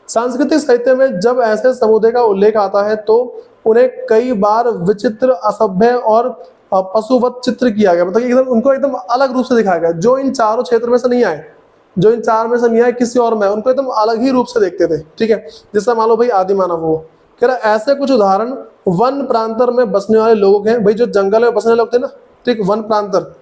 सांस्कृतिक साहित्य में जब ऐसे समुदाय का उल्लेख आता है तो उन्हें कई बार विचित्र, असभ्य और पशुवत चित्र किया गया, मतलब एकदम उनको एकदम अलग रूप से दिखाया गया, जो इन चारों क्षेत्र में से नहीं आए, जो इन 4 में से नहीं आए किसी और में, उनको एकदम अलग ही रूप से देखते थे, ठीक है। जैसा मान लो भाई आदि मानव हो, कह रहा ऐसे कुछ उदाहरण वन प्रांतर में बसने वाले लोग हैं भाई, जो जंगल में बसने लोग थे ना, ठीक, वन प्रांतर,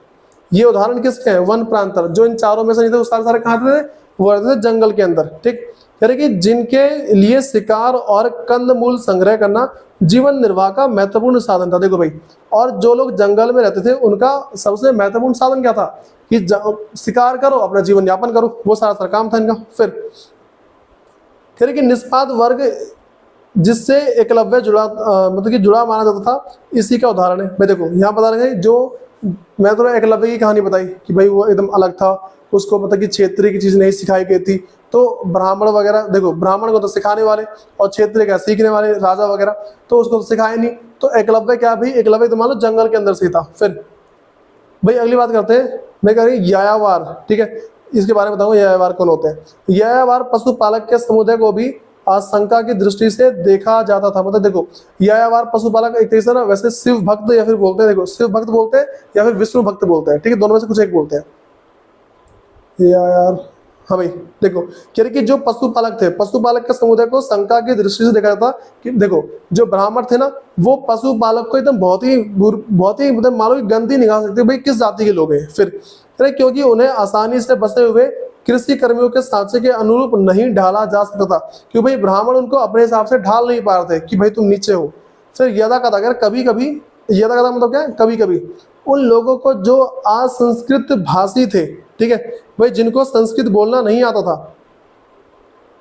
ये उदाहरण किसके हैं, वन प्रांतर, जो इन चारों में से नहीं थे, सारे सारे कहाँ थे, वो रहते थे जंगल के अंदर, ठीक। कह रहे कि जिनके लिए शिकार और कंदमूल संग्रह करना जीवन निर्वाह का महत्वपूर्ण साधन था। देखो भाई, और जो लोग जंगल में रहते थे उनका सबसे महत्वपूर्ण साधन क्या था कि शिकार करो, अपना जीवन यापन करो, वो सारा काम था इनका। फिर कह रहे कि निष्पाद वर्ग जिससे एकलव्य जुड़ा मतलब कि जुड़ा माना जाता था, इसी का उदाहरण है भाई। देखो यहाँ बता रहे हैं, जो मैं तो एकलव्य की कहानी बताई कि भाई वो एकदम अलग था, उसको मतलब कि क्षेत्रीय की चीज नहीं सिखाई गई थी, तो ब्राह्मण वगैरह, देखो ब्राह्मण को तो सिखाने वाले और क्षेत्रीय का सीखने वाले राजा वगैरह, तो उसको तो सिखाए नहीं। तो एकलव्य क्या भाई, एकलव्य तो मान लो जंगल के अंदर से था। फिर भाई अगली बात करते हैं, मैं कह रही यायावार, ठीक है, इसके बारे में बताऊंगा यायावार कौन होते हैं। यायावार पशुपालक के समुदाय को भी आशंका की दृष्टि से देखा जाता था। मतलब देखो यायावार पशुपालक एक तरीके से ना, वैसे शिव भक्त या फिर बोलते हैं, देखो शिव भक्त बोलते हैं या फिर विष्णु भक्त बोलते हैं, ठीक है, दोनों में से कुछ एक बोलते हैं। यार हाँ भाई देखो कह रहे कि जो पशुपालक थे, पशुपालक के समुदाय को शंका की दृष्टि से देखा जाता कि देखो जो ब्राह्मण थे ना, वो पशुपालक को एकदम बहुत ही मतलब मानो कि गंदी निगाह सकते भाई किस जाति के लोग हैं। फिर कह रहे क्योंकि उन्हें आसानी से बसे हुए कृषि कर्मियों के सांचे के अनुरूप नहीं ढाला जा सकता था, क्योंकि भाई ब्राह्मण उनको अपने हिसाब से ढाल नहीं पा रहे थे कि भाई तुम नीचे हो। फिर यदा कदा, अगर कभी कभी, यदा कदा मतलब क्या है, कभी कभी उन लोगों को जो असंस्कृत भाषी थे, ठीक है भाई, जिनको संस्कृत बोलना नहीं आता था,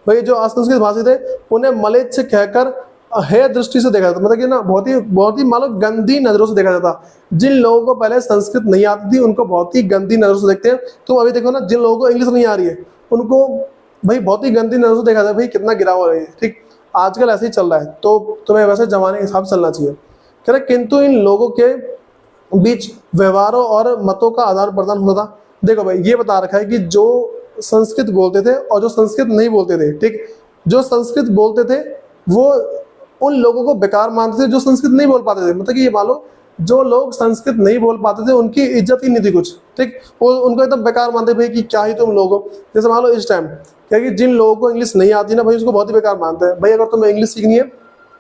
भाई जो असंस्कृत भाषी थे उन्हें मलेच्छ कहकर हे दृष्टि से देखा जाता, मतलब कि ना बहुत ही मानो गंदी नजरों से देखा जाता। जिन लोगों को पहले संस्कृत नहीं आती थी उनको बहुत ही गंदी नजरों से देखते हैं। तुम अभी देखो ना, जिन लोगों को इंग्लिश नहीं आ रही है उनको भाई बहुत ही गंदी नजरों से देखा जाता है, भाई कितना गिरा हुआ है, ठीक। आजकल ऐसे ही चल रहा है, तो तुम्हें वैसे जमाने के हिसाब से चलना चाहिए। कह रहे किंतु इन लोगों के बीच व्यवहारों और मतों का आदान प्रदान होता था। देखो भाई ये बता रखा है कि जो संस्कृत बोलते थे और जो संस्कृत नहीं बोलते थे, ठीक, जो संस्कृत बोलते थे वो उन लोगों को बेकार मानते थे जो संस्कृत नहीं बोल पाते थे। मतलब कि ये मान लो जो लोग संस्कृत नहीं बोल पाते थे उनकी इज्जत ही नहीं थी कुछ, ठीक, वो उनको एकदम बेकार मानते भाई कि क्या ही तुम लोग हो। जैसे मान लो इस टाइम क्योंकि जिन लोगों को इंग्लिश नहीं आती ना भाई, उसको बहुत ही बेकार मानते हैं। भाई अगर तुम्हें इंग्लिश सीखनी है,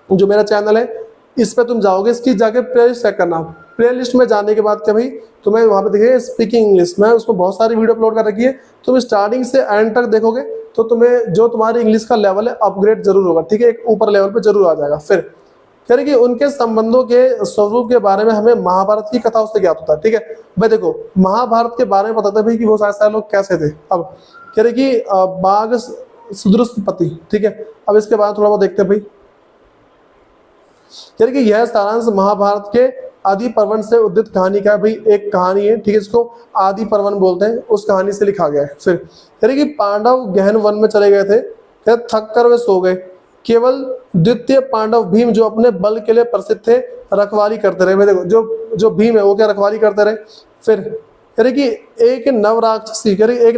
जो मेरा चैनल है इस पर तुम जाओगे, इसकी जाके प्ले लिस्ट चेक करना। प्ले लिस्ट में जाने के बाद क्या भाई तुम्हें वहाँ पे दिखेगा स्पीकिंग इंग्लिश, मैं उसमें बहुत सारी वीडियो अपलोड कर रखी है। तुम स्टार्टिंग से एंड तक देखोगे तो तुम्हें जो तुम्हारी इंग्लिश का लेवल है अपग्रेड जरूर होगा, ठीक है, एक ऊपर लेवल पे जरूर आ जाएगा। फिर कह रहे कि उनके संबंधों के स्वरूप के बारे में हमें महाभारत की कथाओं से ज्ञात होता है, ठीक है भाई। देखो महाभारत के बारे में पता था भाई कि वो सारे लोग कैसे थे। अब कह रहे कि बाघ सुदृष्टपति, ठीक है, अब इसके बाद थोड़ा बहुत देखते हैं भाई। कह रहे कि यह सारांश महाभारत के आदि पर्वन से उद्धृत कहानी का भाई एक कहानी है, ठीक है, इसको आदि पर्वन बोलते हैं, उस कहानी से लिखा गया है। फिर कह रहे कि पांडव गहन वन में चले गए थे, थक कर वे सो गए, केवल द्वितीय पांडव भीम जो अपने बल के लिए प्रसिद्ध थे रखवाली करते रहे। भाई देखो जो जो भीम है वो क्या रखवाली करते रहे। फिर कह रहे कि एक नवराक्षसी कह रहे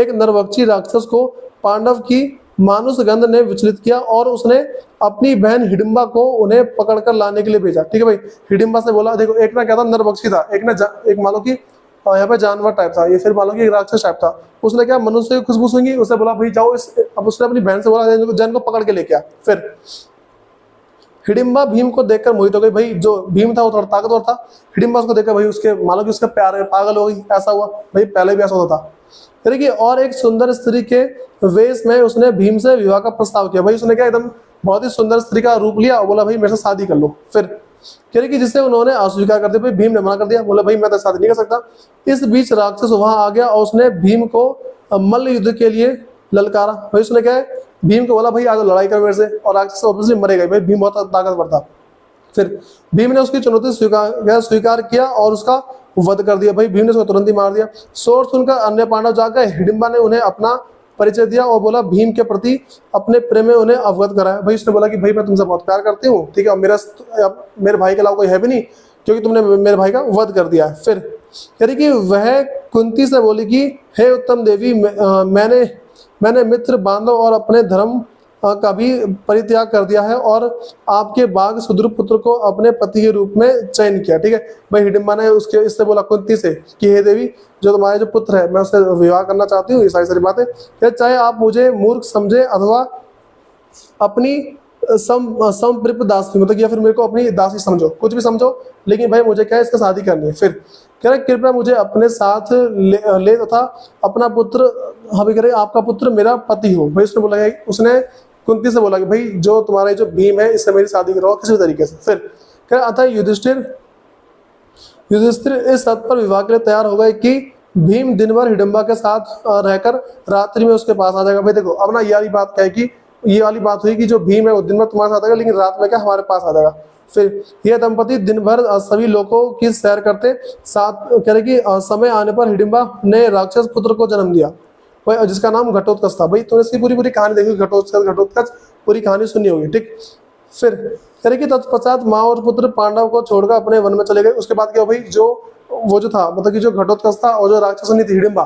एक नरभक्षी राक्षस को पांडव की मानुष गंध ने विचलित किया और उसने अपनी बहन हिडिंबा को उन्हें पकड़कर लाने के लिए भेजा। ठीक है भाई, हिडिंबा से बोला, देखो एक ना क्या था, नरभक्षी था, एक ना एक मान लो कि यहाँ पे जानवर टाइप था, ये फिर मान लो कि एक राक्षस टाइप था। उसने क्या मनुष्य की खुशबू सूंघी, उसने बोला भाई जाओ अब उसने अपनी बहन से बोला जन को पकड़ के लेके आ। फिर हिडिंबा भीम को देखकर मोहित हो गई। भाई जो भीम था वो थोड़ा ताकतवर था, हिडिंबा उसको देखकर भाई उसके मान लो कि उसका प्यार है, पागल हो गई। ऐसा हुआ भाई, पहले भी ऐसा होता था। देखिए और एक सुंदर स्त्री के वेश में उसने भीम से विवाह का प्रस्ताव किया। भाई उसने क्या एकदम बहुत ही सुंदर स्त्री का रूप लिया और बोला भाई मेरे से शादी कर लो। फिर कह रही कि जिसे उन्होंने अस्वीकार कर दिया। भाई भीम ने मना कर दिया, बोला भाई मैं तो शादी नहीं कर सकता। इस बीच राक्षस वहां आ गया और उसने भीम को मल्ल युद्ध के लिए ललकारा। भाई उसने क्या है, भीम को बोला भाई आज लड़ाई कर मेरे से, और राक्षस ऑब्वियसली मरेगा। भाई भीम बहुत ताकतवर था। फिर भीम ने उसकी चुनौती स्वीकार किया और उसका वध कर दिया। भाई भीम ने उसको तुरंत ही मार दिया। शोर सुनकर अन्य पांडव जाकर हिडिंबा ने उन्हें अपना परिचय दिया और बोला भीम के प्रति अपने प्रेम में उन्हें अवगत कराया। भाई उसने बोला कि भाई मैं तुमसे बहुत प्यार करती हूँ, ठीक है, और मेरे भाई के अलावा कोई है भी नहीं क्योंकि तुमने मेरे भाई का वध कर दिया है। फिर कह रही कि वह कुंती से बोली कि हे उत्तम देवी, मैंने मित्र बांधव और अपने धर्म का भी परित्याग कर दिया है और आपके बाघ सुद्र पुत्र को अपने पति के रूप में चयन किया। ठीक है भाई, हिडिंबा ने उसके इससे बोला कुंती से कि हे देवी, जो तुम्हारे जो पुत्र है मैं उससे विवाह करना चाहती हूँ। ये सारी बातें, चाहे आप मुझे मूर्ख समझे अथवा अपनी संप्रृप्त दासी, मतलब या फिर मेरे को अपनी दासी समझो, कुछ भी समझो, लेकिन भाई मुझे क्या है, इसका शादी करनी है। फिर कह रहे कृपया मुझे अपने साथ ले तथा अपना पुत्र, हाँ कह रहे आपका पुत्र मेरा पति हो। भाई उसने बोला, उसने कुंती से बोला कि भाई जो तुम्हारा जो भीम है इससे मेरी शादी कराओ किसी भी तरीके से। फिर कह रहे अतः युधिष्ठिर इस शर्त पर विवाह के लिए तैयार हो गए कि भीम दिन भर हिडिंबा के साथ रहकर रात्रि में उसके पास आ जाएगा। भाई देखो अब ना ये वाली बात क्या है कि ये वाली बात हुई कि जो भीम है वो दिन भर तुम्हारे साथ आएगा लेकिन रात में क्या हमारे पास आ जाएगा। फिर यह दंपति दिन भर सभी लोगों की सैर करते, साथ कह रहे कि समय आने पर हिडिंबा ने राक्षस पुत्र को जन्म दिया जिसका नाम घटोत्कच था। भाई तुमने इसकी पूरी कहानी देखी, घटोत्कच पूरी कहानी सुनी होगी। ठीक, फिर कह रहे कि तत्पश्चात माँ और पुत्र पांडव को छोड़कर अपने वन में चले गए। उसके बाद क्या भाई वो जो था, मतलब कि जो घटोत्कच था और जो राक्षसनी थी हिडिंबा,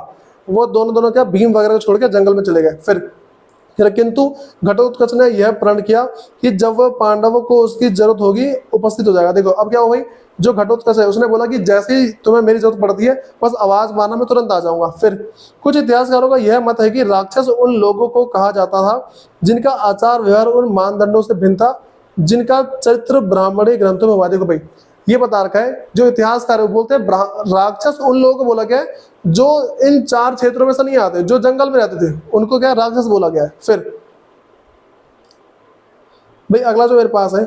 वो दोनों क्या भीम वगैरह को छोड़ के जंगल में चले गए। फिर किंतु घटोत्कच ने यह प्रण किया कि जब वह पांडवों को उसकी जरूरत होगी उपस्थित हो जाएगा। देखो अब क्या हो भाई, जो घटोत्कच है उसने बोला कि जैसे ही तुम्हें मेरी जरूरत पड़ती है बस आवाज मारना, मैं तुरंत आ जाऊंगा। फिर कुछ इतिहासकारों का यह मत है कि राक्षस उन लोगों को कहा जाता था जिनका आचार व्यवहार उन मानदंडों से भिन्न था जिनका चरित्र ब्राह्मणी ग्रंथों में हुआ। देखो भाई ये बता रखा है, जो इतिहासकार है वो बोलते हैं राक्षस उन लोगों को बोला गया है जो इन 4 क्षेत्रों में से नहीं आते, जो जंगल में रहते थे उनको क्या राक्षस बोला गया है। फिर भाई अगला जो मेरे पास है,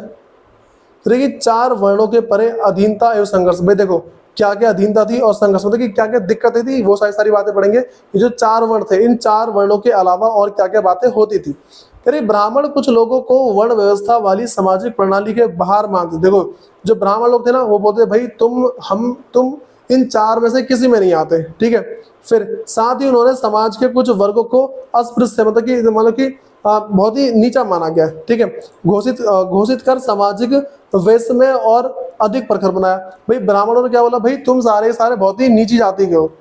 देखिए 4 वर्णों के परे अधीनता एवं संघर्ष। भाई देखो क्या क्या अधीनता थी और संघर्ष, मतलब कि क्या क्या दिक्कतें थी, वो सारी बातें पढ़ेंगे। ये जो 4 वर्ण थे, इन 4 वर्णों के अलावा और क्या क्या बातें होती थी। अरे ब्राह्मण कुछ लोगों को वर्ण व्यवस्था वाली सामाजिक प्रणाली के बाहर मानते। देखो जो ब्राह्मण लोग थे ना वो बोलते भाई तुम इन 4 में से किसी में नहीं आते। ठीक है, फिर साथ ही उन्होंने समाज के कुछ वर्गों को अस्पृश्य, मतलब कि बहुत ही नीचा माना गया। ठीक है, घोषित कर सामाजिक वैश्य में और अधिक प्रखर बनाया। भाई ब्राह्मणों ने क्या बोला, भाई तुम सारे बहुत ही नीची जाति के हो,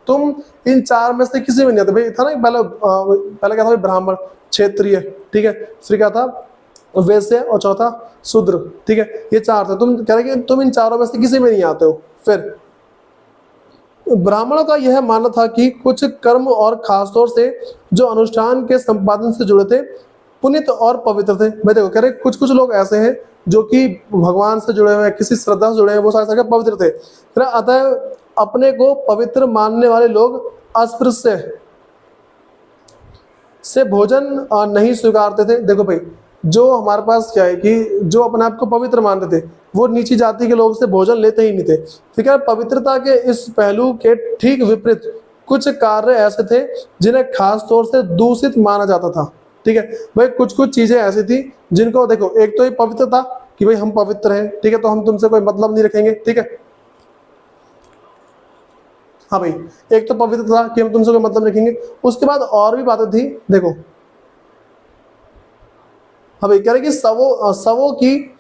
तुम इन 4 में से किसी में नहीं आते। भाई था ना पहले क्या था, ब्राह्मण, क्षत्रिय, ठीक है, फिर क्या था वैश्य और चौथा शूद्र। ठीक है, ये 4 थे। तुम कह रहे कि तुम इन 4 में से किसी में नहीं आते हो। फिर ब्राह्मणों का यह मानना था कि कुछ कर्म और खासतौर से जो अनुष्ठान के संपादन से जुड़े थे पुनित और पवित्र थे। मैं देखो कह रहे कुछ लोग ऐसे हैं जो कि भगवान से जुड़े हुए हैं, किसी श्रद्धा से जुड़े हैं, वो सारे पवित्र थे। अतः अपने को पवित्र मानने वाले लोग अस्पृश्य से भोजन नहीं स्वीकारते थे। देखो भाई जो हमारे पास क्या है कि जो अपने आप को पवित्र मानते थे वो नीची जाति के लोग से भोजन लेते ही नहीं थे। ठीक है, पवित्रता के इस पहलू के ठीक विपरीत कुछ कार्य ऐसे थे जिन्हें खास तौर से दूषित माना जाता था। ठीक है भाई, कुछ चीजें ऐसी थी जिनको देखो, एक तो ये पवित्र था कि भाई हम पवित्र हैं, ठीक है, तो हम तुमसे कोई मतलब नहीं रखेंगे। ठीक है, हाँ भाई, एक तो पवित्र था कि हम तुमसे कोई मतलब रखेंगे। उसके बाद और भी बातें थी। देखो हाँ भाई, कह रहे कि शवों की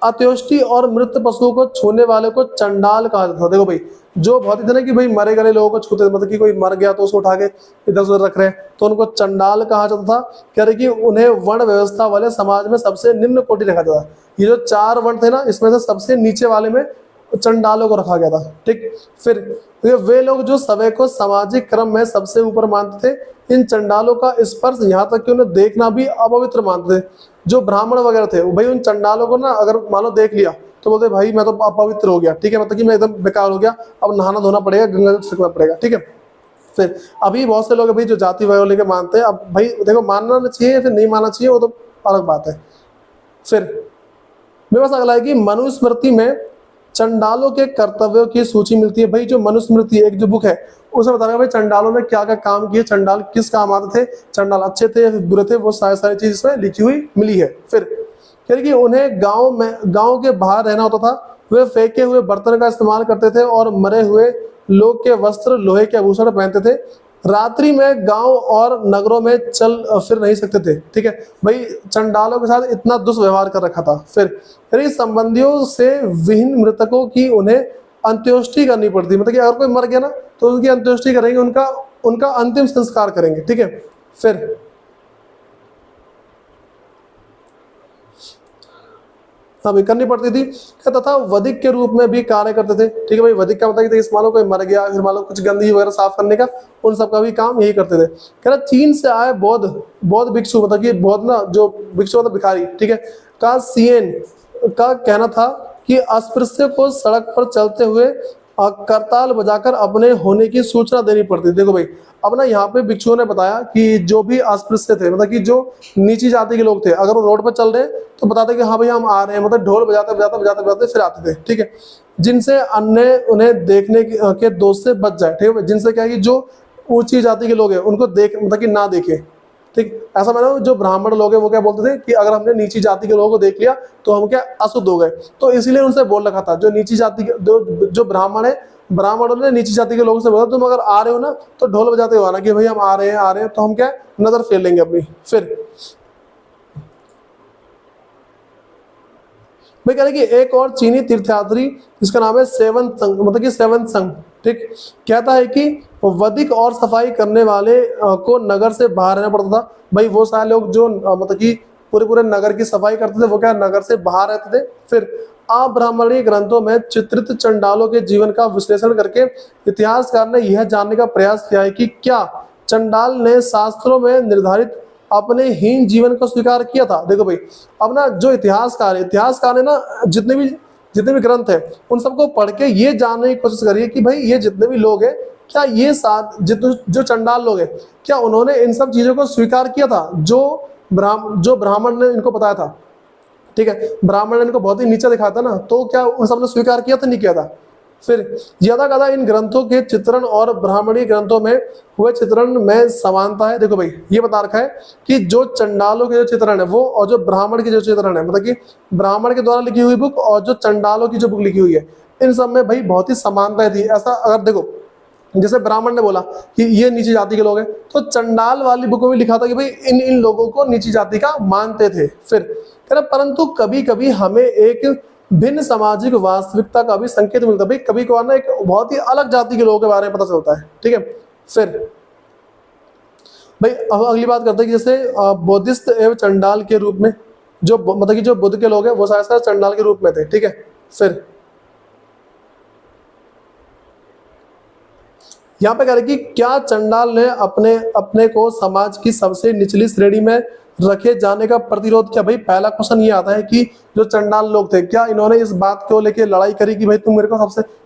अत्योष्टि और मृत पशुओं को छूने वाले को चंडाल कहा जाता था। देखो भाई, जो बहुत ही थे ना कि भाई मरे गए लोगों को छूते थे, मतलब कि कोई मर गया तो उसको उठा के इधर उधर रख रहे हैं, तो उनको चंडाल कहा जाता था। कह रहे कि उन्हें वर्ण व्यवस्था वाले समाज में सबसे निम्न कोटि रखा जाता था। ये जो 4 वर्ण थे ना, इसमें से सबसे नीचे वाले में चंडालों को रखा गया था। ठीक, फिर वे लोग जो समय को सामाजिक क्रम में सबसे ऊपर मानते थे, इन चंडालों का स्पर्श यहाँ तक कि उन्हें देखना भी अपवित्र मानते थे। जो ब्राह्मण वगैरह थे भाई, उन चंडालों को ना अगर मान लो देख लिया तो बोलते भाई मैं तो अपवित्र हो गया, ठीक है, मतलब कि मैं एकदम बेकार हो गया, अब नहाना धोना पड़ेगा, गंगा जल छिड़कना पड़ेगा। ठीक है, फिर अभी बहुत से लोग भाई जो जाति वगैरह लेके मानते हैं, अब भाई देखो मानना चाहिए फिर नहीं मानना चाहिए, वो तो अलग बात है। फिर मेरे पास अगला है कि मनुस्मृति में चंडालों के कर्तव्यों की सूची मिलती है। भाई जो मनुस्मृति एक जो बुक है, उसमें बताया भाई चंडालों ने क्या क्या काम किए, चंडाल किस काम आते थे, चंडाल अच्छे थे या फिर बुरे थे, वो सारी चीज इसमें लिखी हुई मिली है। फिर कह रही कि उन्हें गांव के बाहर रहना होता था, वे फेंके हुए बर्तन का इस्तेमाल करते थे और मरे हुए लोग के वस्त्र लोहे के आभूषण पहनते थे। रात्रि में गांव और नगरों में चल फिर नहीं सकते थे। ठीक है भाई, चंडालों के साथ इतना दुष्व्यवहार कर रखा था। फिर संबंधियों से विहीन मृतकों की उन्हें अंत्योष्टि करनी पड़ती, मतलब कि अगर कोई मर गया ना तो उनकी अंत्योष्टि करेंगे, उनका अंतिम संस्कार करेंगे। ठीक है, फिर हाँ भाई करनी पड़ती थी। तथा वधिक के रूप में भी कार्य करते थे। ठीक है भाई, वधिक का मतलब इस मान लो कोई मर गया, फिर मान लो कुछ गंदगी वगैरह साफ करने का, उन सब का भी काम यही करते थे। कह रहा चीन से आए बौद्ध भिक्षु, मतलब कि बौद्ध ना जो भिक्षु मतलब भिखारी, ठीक है, का सीएन का कहना था कि अस्पृश्य को सड़क पर चलते हुए करताल बजाकर अपने होने की सूचना देनी पड़ती। देखो भाई, अब ना यहाँ पे भिक्षुओं ने बताया कि जो भी अस्पृश्य थे, मतलब कि जो नीची जाति के लोग थे, अगर वो रोड पर चल रहे हैं तो बताते कि हाँ भाई हम आ रहे हैं, मतलब ढोल बजाते बजाते बजाते बजाते फिर आते थे। ठीक है, जिनसे अन्य उन्हें देखने के दोष से बच जाए। ठीक है, जिनसे क्या है कि जो ऊंची जाति के लोग हैं उनको देख मतलब कि ना देखे। ठीक, ऐसा मैंने जो ब्राह्मण लोग हैं वो क्या बोलते थे कि अगर हमने नीची जाति के लोगों को देख लिया तो हम क्या अशुद्ध हो गए, तो इसीलिए उनसे बोल रखा था जो नीची जाति के जो ब्राह्मण है, ब्राह्मणों ने नीची जाति के लोगों से बोला तुम अगर आ रहे हो ना तो ढोल बजाते हो आना कि भाई हम आ रहे हैं, तो हम क्या नजर फेर लेंगे अपनी। फिर मैं कह रहे कि एक और चीनी तीर्थयात्री जिसका नाम है सेवंत संघ, मतलब कि सेवंत संघ, ठीक, कहता है कि वधिक और सफाई करने वाले को नगर से बाहर रहना पड़ता था। भाई वो सारे लोग जो मतलब कि पूरे नगर की सफाई करते थे वो क्या नगर से बाहर रहते थे। फिर अब्राह्मणीय ग्रंथों में चित्रित चंडालों के जीवन का विश्लेषण करके इतिहासकार ने यह जानने का प्रयास किया है कि क्या चंडाल ने शास्त्रों में निर्धारित अपने हीन जीवन को स्वीकार किया था। देखो भाई, अब ना जो इतिहासकार ने ना जितने भी ग्रंथ है उन सबको पढ़ के ये जानने की कोशिश करिए कि भाई ये जितने भी लोग हैं, क्या ये जितने जो चंडाल लोग हैं, क्या उन्होंने इन सब चीजों को स्वीकार किया था जो ब्राह्मण ने इनको बताया था। ठीक है, ब्राह्मण ने इनको बहुत ही नीचा दिखाया था ना, तो क्या उन सबने स्वीकार किया था, नहीं किया था। फिर ज्यादा इन ग्रंथों के चित्रण और ब्राह्मणी ग्रंथों में हुए चित्रण में समानता है। देखो भाई, ये बता रखा है कि जो चंडालों के जो चित्रण है वो और जो ब्राह्मण के जो चित्रण है, मतलब कि ब्राह्मण के द्वारा लिखी हुई बुक और जो चंडालों की जो बुक लिखी हुई है, इन सब में भाई बहुत ही समानताएं थी। ऐसा अगर देखो, जैसे ब्राह्मण ने बोला कि ये नीची जाति के लोग हैं, तो चंडाल वाली बुक में लिखा था कि भाई इन लोगों को नीची जाति का मानते थे। फिर कह रहे परंतु कभी कभी हमें एक भिन्न सामाजिक वास्तविकता का भी संकेत मिलता है। भाई कभी कभार ना एक बहुत ही अलग जाति के लोगों के बारे में पता चलता है। ठीक है, फिर भाई अब अगली बात करते हैं कि जैसे बौद्धिस्ट एवं चंडाल के रूप में जो मतलब कि जो बुद्ध के लोग हैं वो सारे चंडाल के रूप में थे। ठीक है, फिर यहाँ पे कह रहे कि क्या चंडाल ने अपने को समाज की सबसे निचली श्रेणी में रखे जाने का प्रतिरोध किया। भाई पहला क्वेश्चन ये आता है कि जो चंडाल लोग थे क्या इन्होंने इस बात को लेके लड़ाई करी कि भाई तुम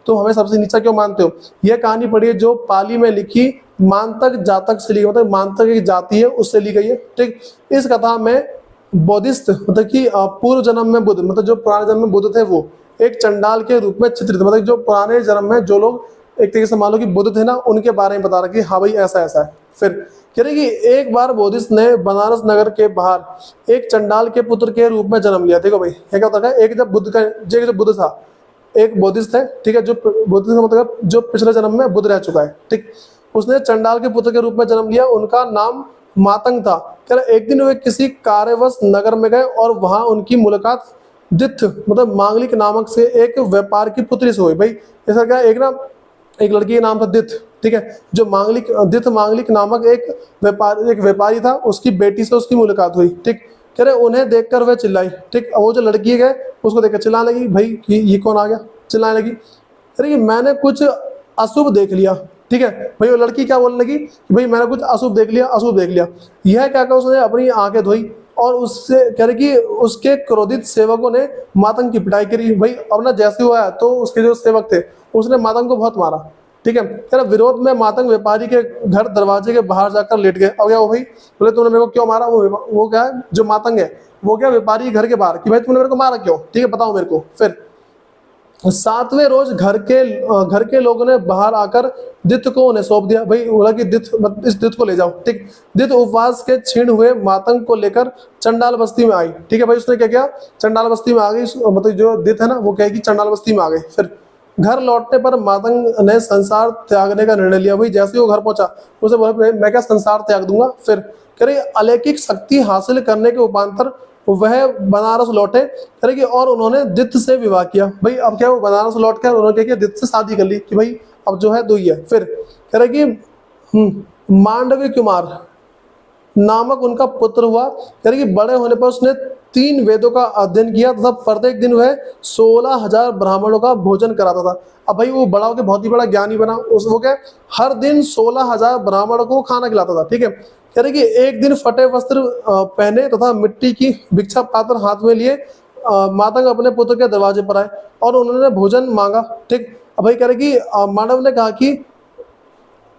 हमें सबसे नीचा क्यों मानते हो। यह कहानी पढ़िए जो पाली में लिखी मांतक जातक से ली, मतलब मांतक एक जाति है उससे ली गई है। ठीक, इस कथा में बौद्धिस्ट मतलब कि पूर्व जन्म में बुद्ध, मतलब जो पुराने जन्म में बुद्ध थे वो एक चंडाल के रूप में चित्रित, मतलब जो पुराने जन्म में जो लोग एक तरीके से मान लो कि बुद्ध थे ना, उनके बारे में बता रहा कि हाँ भाई ऐसा ऐसा है। फिर कह रहे कि एक बार बौद्धिस्ट ने बनारस नगर के बाहर एक चंडाल के पुत्र के रूप में जन्म लिया। देखो भाई क्या होता है, एक जब बुद्ध था, एक बौद्धिस्ट है, ठीक है, जो बौद्धिस्ट मतलब जो पिछले जन्म में बुद्ध रह चुका है। ठीक, उसने चंडाल के पुत्र के रूप में जन्म लिया। उनका नाम मातंग था। कह रहे एक दिन वे किसी कार्यवश नगर में गए और वहां उनकी मुलाकात दिथ मतलब मांगलिक नामक से एक व्यापार की पुत्री से हुई। भाई ऐसा क्या, एक लड़की का नाम था दिथ, ठीक है, जो दिथ मांगलिक नामक एक व्यापारी था, उसकी बेटी से उसकी मुलाकात हुई। ठीक, कह रहे उन्हें देखकर वह चिल्लाई। ठीक, वो जो लड़की है उसको देखकर चिल्लाने लगी, भाई ये कौन आ गया, चिल्लाने लगी। अरे मैंने कुछ अशुभ देख लिया। ठीक है, भाई वो लड़की क्या बोलने लगी कि भाई मैंने कुछ अशुभ देख लिया, अशुभ देख लिया। यह क्या कहा, उसने अपनी आंखें धोई और उससे कह रही कि उसके क्रोधित सेवकों ने मातंग की पिटाई करी। भाई अब ना जैसे हुआ तो उसके जो सेवक थे उसने मातंग को बहुत मारा। ठीक है, कह रहा विरोध में मातंग व्यापारी के घर दरवाजे के बाहर जाकर लेट गए। अब क्या वो भाई बोले तुमने मेरे को क्यों मारा, वो क्या है जो मातंग है वो क्या व्यापारी घर के बाहर कि भाई तुमने मेरे को मारा क्यों, ठीक है बताओ मेरे को। फिर 7वें रोज घर के लोगों ने बाहर आकर दित्य को उन्हें सौंप दिया। भाई बोला कि इस दित्य को ले जाओ। ठीक, दित्य उपवास के क्षीण हुए मातंग को लेकर चंडाल बस्ती में आई। ठीक है, भाई उसने क्या किया, चंडाल बस्ती में आ गई, मतलब जो दित्य है ना वो कहेगी चंडाल बस्ती में आ गए। फिर घर लौटने पर मातंग ने संसार त्यागने का निर्णय लिया। भाई जैसे ही वो घर पहुंचा उसे बोला मैं क्या संसार त्याग दूंगा। फिर कह रही अलौकिक शक्ति हासिल करने के उपांतर वह बनारस लौटे, कह रहे कि और उन्होंने दित्य से विवाह किया। भाई अब क्या वो बनारस लौट कर उन्होंने क्या किया, दित्य से शादी कर ली कि भाई अब जो है दो ही है। फिर कह रहे कि मांडवी कुमार नामक उनका पुत्र हुआ। कह रहे कि बड़े होने पर उसने 3 वेदों का अध्ययन किया तथा प्रत्येक दिन वह 16,000 ब्राह्मणों का भोजन कराता था। अब भाई वो बड़ा होकर बहुत ही बड़ा ज्ञानी बना। वो क्या हर दिन 16,000 ब्राह्मणों को खाना खिलाता था। ठीक है, कह रहे कि एक दिन फटे वस्त्र पहने तथा मिट्टी की भिक्षा पात्र हाथ में लिए मातंग अपने पुत्र के दरवाजे पर आए और उन्होंने भोजन मांगा। ठीक, अब भाई कह रहे कि मानव ने कहा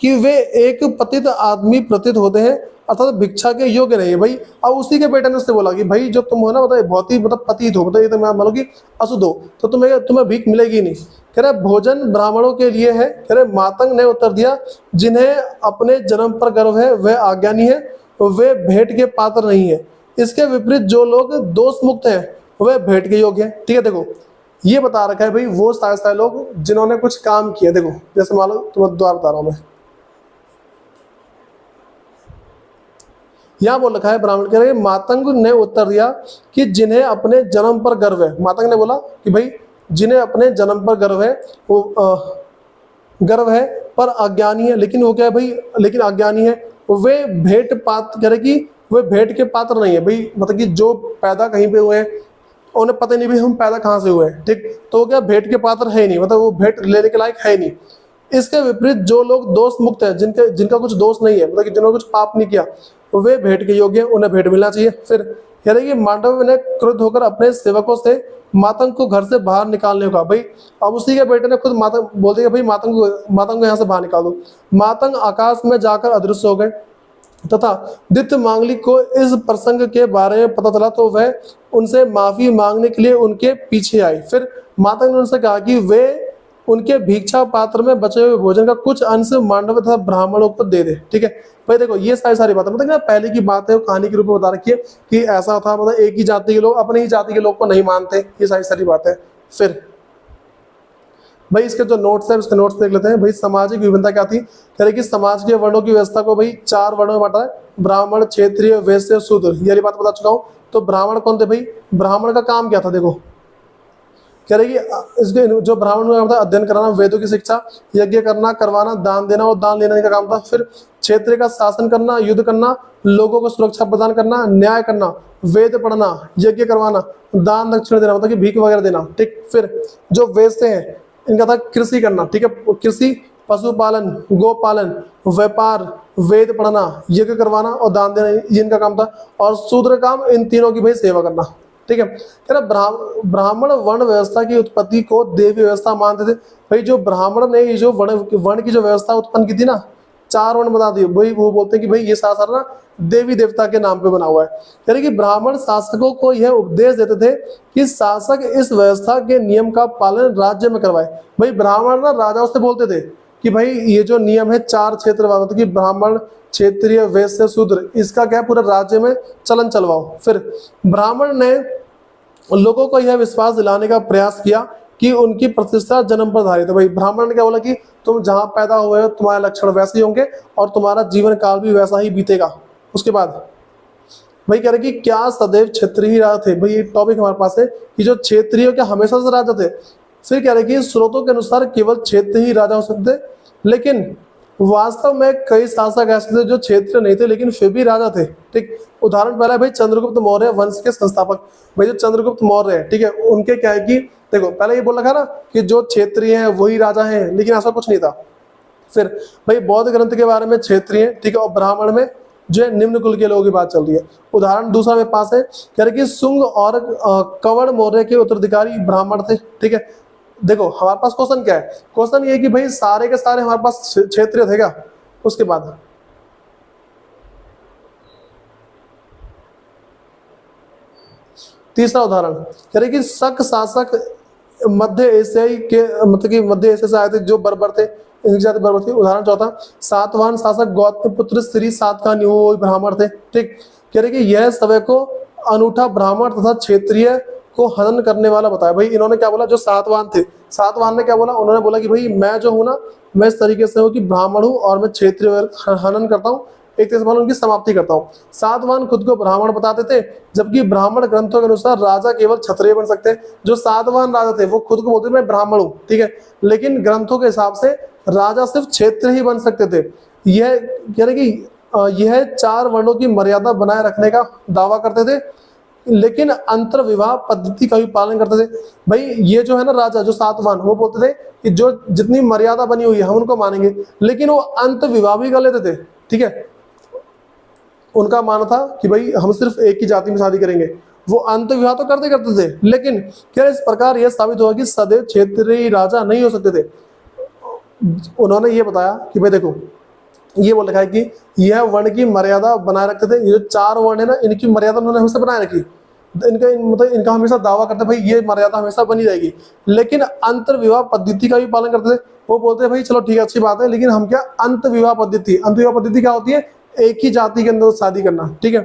कि वे एक पतित आदमी प्रतीत होते हैं अर्थात भिक्षा के योग्य नहीं है। भाई अब उसी के बेटे ने उससे बोला कि भाई जो तुम हो ना मतलब बहुत ही मतलब पतित हो, मतलब ये तो मैं मानो कि अशुद्ध हो, तो तुम्हें भीख मिलेगी नहीं। कह रहे भोजन ब्राह्मणों के लिए है। कह रहे मातंग ने उत्तर दिया जिन्हें अपने जन्म पर गर्व है वह अज्ञानी है, वे भेंट के पात्र नहीं है। इसके विपरीत जो लोग दोष मुक्त है वह भेंट के योग्य है। ठीक है, देखो ये बता रखा है भाई वो सारे लोग जिन्होंने कुछ काम किया। देखो जैसे मान लो तुम्हें द्वार बता रहा हूं मैं, यहाँ बोल रखा है ब्राह्मण कह रहे मातंग ने उत्तर दिया कि जिन्हें अपने जन्म पर गर्व है। मातंग ने बोला कि भाई जिन्हें अपने जन्म पर गर्व है वो गर्व है पर अज्ञानी है। लेकिन वो क्या है भाई, लेकिन अज्ञानी है वे भेंट पात्र, कह रहे कि वे भेंट के पात्र नहीं है। भाई मतलब कि जो पैदा कहीं पे हुए हैं उन्हें पता नहीं भाई हम पैदा कहाँ से हुए हैं। ठीक, तो वो क्या भेंट के पात्र है नहीं, मतलब वो भेंट लेने के लायक है नहीं। इसके विपरीत जो लोग दोष मुक्त है जिनका कुछ दोष नहीं है, मतलब कि जिन्होंने कुछ पाप नहीं किया वे भेंट के योग्य हैं, उन्हें भेंट मिलना चाहिए। फिर कह रहे कि मांडव ने क्रुद्ध होकर अपने सेवकों से मातंग को घर से बाहर निकालने का। भाई अब उसी के बेटे ने खुद मातंग बोल दिया भाई मातंग को यहाँ से बाहर निकाल दो। मातंग आकाश में जाकर अदृश्य हो गए तथा दित्य मांगलिक को इस प्रसंग के बारे में पता चला तो वह उनसे माफी मांगने के लिए उनके पीछे आई। फिर मातंग ने उनसे कहा कि वे उनके भिक्षा पात्र में बचे हुए भोजन का कुछ अंश मांडव तथा ब्राह्मणों को दे दे। ठीक है, भाई देखो ये सारी बातें मतलब ना पहले की बात है, कहानी के रूप में बता रखी है कि ऐसा था, मतलब एक ही जाति के लोग अपनी ही जाति के लोग को नहीं मानते, ये सारी बातें। फिर भाई इसके जो नोट्स है उसके नोट्स देख लेते हैं। भाई सामाजिक विभिन्नता क्या थी, कह रहे कि समाज के वर्णों की व्यवस्था को भाई 4 वर्णों में बांटा है, ब्राह्मण, क्षत्रिय, वैश्य, शूद्र। ये वाली बात बता चुका हूँ। तो ब्राह्मण कौन थे भाई, ब्राह्मण का काम क्या था, देखो कह रहे कि इसके जो ब्राह्मण का था अध्ययन कराना, वेदों की शिक्षा, यज्ञ करना, करवाना, दान देना और दान लेने का काम था। फिर क्षेत्र का शासन करना, युद्ध करना, लोगों को सुरक्षा प्रदान करना, न्याय करना, वेद पढ़ना, यज्ञ करवाना, दान दक्षिण देना, मतलब कि भीख वगैरह देना। ठीक, फिर जो वैश्य हैं इनका था कृषि करना। ठीक है, कृषि, पशुपालन, गोपालन, व्यापार, वेद पढ़ना, यज्ञ करवाना और दान देना, ये इनका काम था। और शूद्र काम इन तीनों की भाई सेवा करना। ठीक है, कह रहा ब्राह्मण वर्ण व्यवस्था की उत्पत्ति को देवी व्यवस्था मानते थे। भाई जो ब्राह्मण ने ये जो वर्ण की जो व्यवस्था उत्पन्न की थी ना, 4 वर्ण बता दिए, भाई वो बोलते हैं कि भाई ये सारा ना देवी देवता के नाम पे बना हुआ है। कह रहे कि ब्राह्मण शासकों को यह उपदेश देते थे कि शासक इस व्यवस्था के नियम का पालन राज्य में करवाए। भाई ब्राह्मण ना राजाओं से बोलते थे कि भाई ये जो नियम है 4 क्षेत्र मतलब कि ब्राह्मण, क्षेत्रीय, वैश्य, शूद्र, इसका क्या पूरे राज्य में चलन चलवाओ। फिर ब्राह्मण ने लोगों को यह विश्वास दिलाने का प्रयास किया कि उनकी प्रतिष्ठा जन्म पर धारित है। भाई ब्राह्मण ने क्या बोला कि तुम जहां पैदा हुए हो तुम्हारे लक्षण वैसे ही होंगे और तुम्हारा जीवन काल भी वैसा ही बीतेगा। उसके बाद भाई कह रहे कि क्या सदैव क्षत्रिय ही राजा थे। भाई ये टॉपिक हमारे पास है कि जो क्षेत्रियों के हमेशा से राजा थे। फिर कह रहे कि स्रोतों के अनुसार केवल क्षेत्र ही राजा हो सकते, लेकिन वास्तव में कई शासक ऐसे थे जो क्षेत्र नहीं थे लेकिन फिर भी राजा थे। ठीक, उदाहरण पहला है भाई चंद्रगुप्त मौर्य वंश के संस्थापक। भाई जो चंद्रगुप्त मौर्य है, ठीक है, उनके क्या है कि देखो पहले ये बोल रखा ना कि जो क्षेत्रीय हैं वही राजा हैं, लेकिन ऐसा कुछ नहीं था। फिर भाई बौद्ध ग्रंथ के बारे में क्षेत्रीय, ठीक है, और ब्राह्मण में जो है निम्न कुल के लोगों की बात चल रही है। उदाहरण दूसरा मेरे पास है, कह रहे कि शुंग और कवण मौर्य के उत्तराधिकारी ब्राह्मण थे। ठीक है, देखो हमारे पास क्वेश्चन क्या है, क्वेश्चन ये कि भाई सारे के सारे हमारे पास क्षेत्रीय थे क्या। उसके बाद तीसरा उदाहरण कह रहे कि शक शासक मध्य एशियाई के मतलब कि मध्य एशिया से आए थे जो बर्बर थे, इनकी जाति बर्बर थी। उदाहरण चौथा सातवाहन शासक गौतम पुत्र श्री सातवाहन वो ब्राह्मण थे। ठीक, कह रहे कि यह समय को अनूठा ब्राह्मण तथा क्षेत्रीय को हनन करने वाला बताया। भाई इन्होंने क्या बोला, जो सातवाहन थे, सातवाहन ने क्या बोला, उन्होंने बोला कि भाई मैं जो हूँ ना, मैं इस तरीके से हूँ कि ब्राह्मण हूँ और मैं क्षेत्रीय हनन करता हूँ, एक तरह से उनकी समाप्ति करता हूँ। सातवाहन खुद को ब्राह्मण बताते थे, जबकि ब्राह्मण ग्रंथों के अनुसार राजा केवल क्षत्रिय बन सकते हैं। जो सातवाहन राजा थे वो खुद को बोलते थे मैं ब्राह्मण हूँ, ठीक है, लेकिन ग्रंथों के हिसाब से राजा सिर्फ क्षेत्र ही बन सकते थे। यह कह रहे कि यह 4 वर्णों की मर्यादा बनाए रखने का दावा करते थे, लेकिन अंतर विवाह पद्धति का भी पालन करते थे। भाई ये जो है ना राजा, जो सातवाहन, वो बोलते थे कि जो जितनी मर्यादा बनी हुई है हम उनको मानेंगे, लेकिन वो अंत विवाह भी कर लेते थे। ठीक है, उनका मानना था कि भाई हम सिर्फ एक ही जाति में शादी करेंगे। वो अंत विवाह तो करते थे, लेकिन क्या इस प्रकार यह साबित हुआ कि सदैव क्षेत्रीय राजा नहीं हो सकते थे। उन्होंने ये बताया कि भाई देखो ये बोल रखा है कि यह वर्ण की मर्यादा बनाए रखते थे। ये जो 4 वर्ण है ना, इनकी मर्यादा उन्होंने हमेशा बनाए रखी। इनका मतलब इनका हमेशा दावा करते भाई ये मर्यादा हमेशा बनी रहेगी, लेकिन अंतर विवाह पद्धति का भी पालन करते थे। वो बोलते हैं भाई चलो ठीक है, अच्छी बात है, लेकिन हम क्या अंत विवाह पद्धति क्या होती है, एक ही जाति के अंदर शादी करना। ठीक है,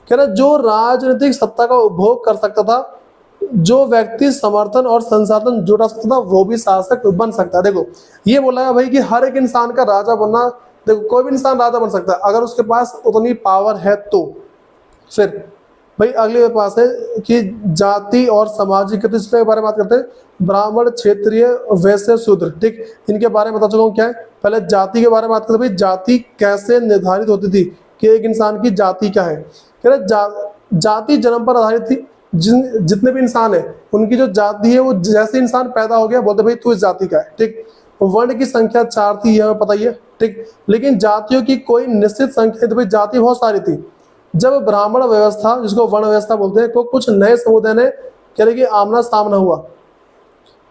कह रहे जो राजनीतिक सत्ता का उपभोग कर सकता था, जो व्यक्ति समर्थन और संसाधन जुटा सकता था, वो भी शासक बन सकता है। देखो ये बोला है भाई कि हर एक इंसान का राजा बनना, देखो कोई भी इंसान राजा बन सकता है अगर उसके पास उतनी पावर है तो। फिर भाई अगले मेरे पास है कि जाति और सामाजिक प्रतिष्ठा के बारे में बात करते हैं। ब्राह्मण, क्षत्रिय, वैश्य, शूद्र, ठीक, इनके बारे में बता चुका हूँ क्या है। पहले जाति के बारे में बात करते हैं, भाई जाति कैसे निर्धारित होती थी कि एक इंसान की जाति क्या है। कह रहे जाति जन्म पर आधारित थी। जितने भी इंसान है उनकी जो जाति है वो जैसे इंसान पैदा हो गया बोलते भाई तू इस जाति का है। ठीक, वर्ण की संख्या 4 थी, यह हमें पता ही है। ठीक, लेकिन जातियों की कोई निश्चित संख्या, तो भाई जाति बहुत सारी थी। जब ब्राह्मण व्यवस्था, जिसको वर्ण व्यवस्था बोलते हैं, को कुछ नए समुदाय ने कह रहे कि आमना सामना हुआ,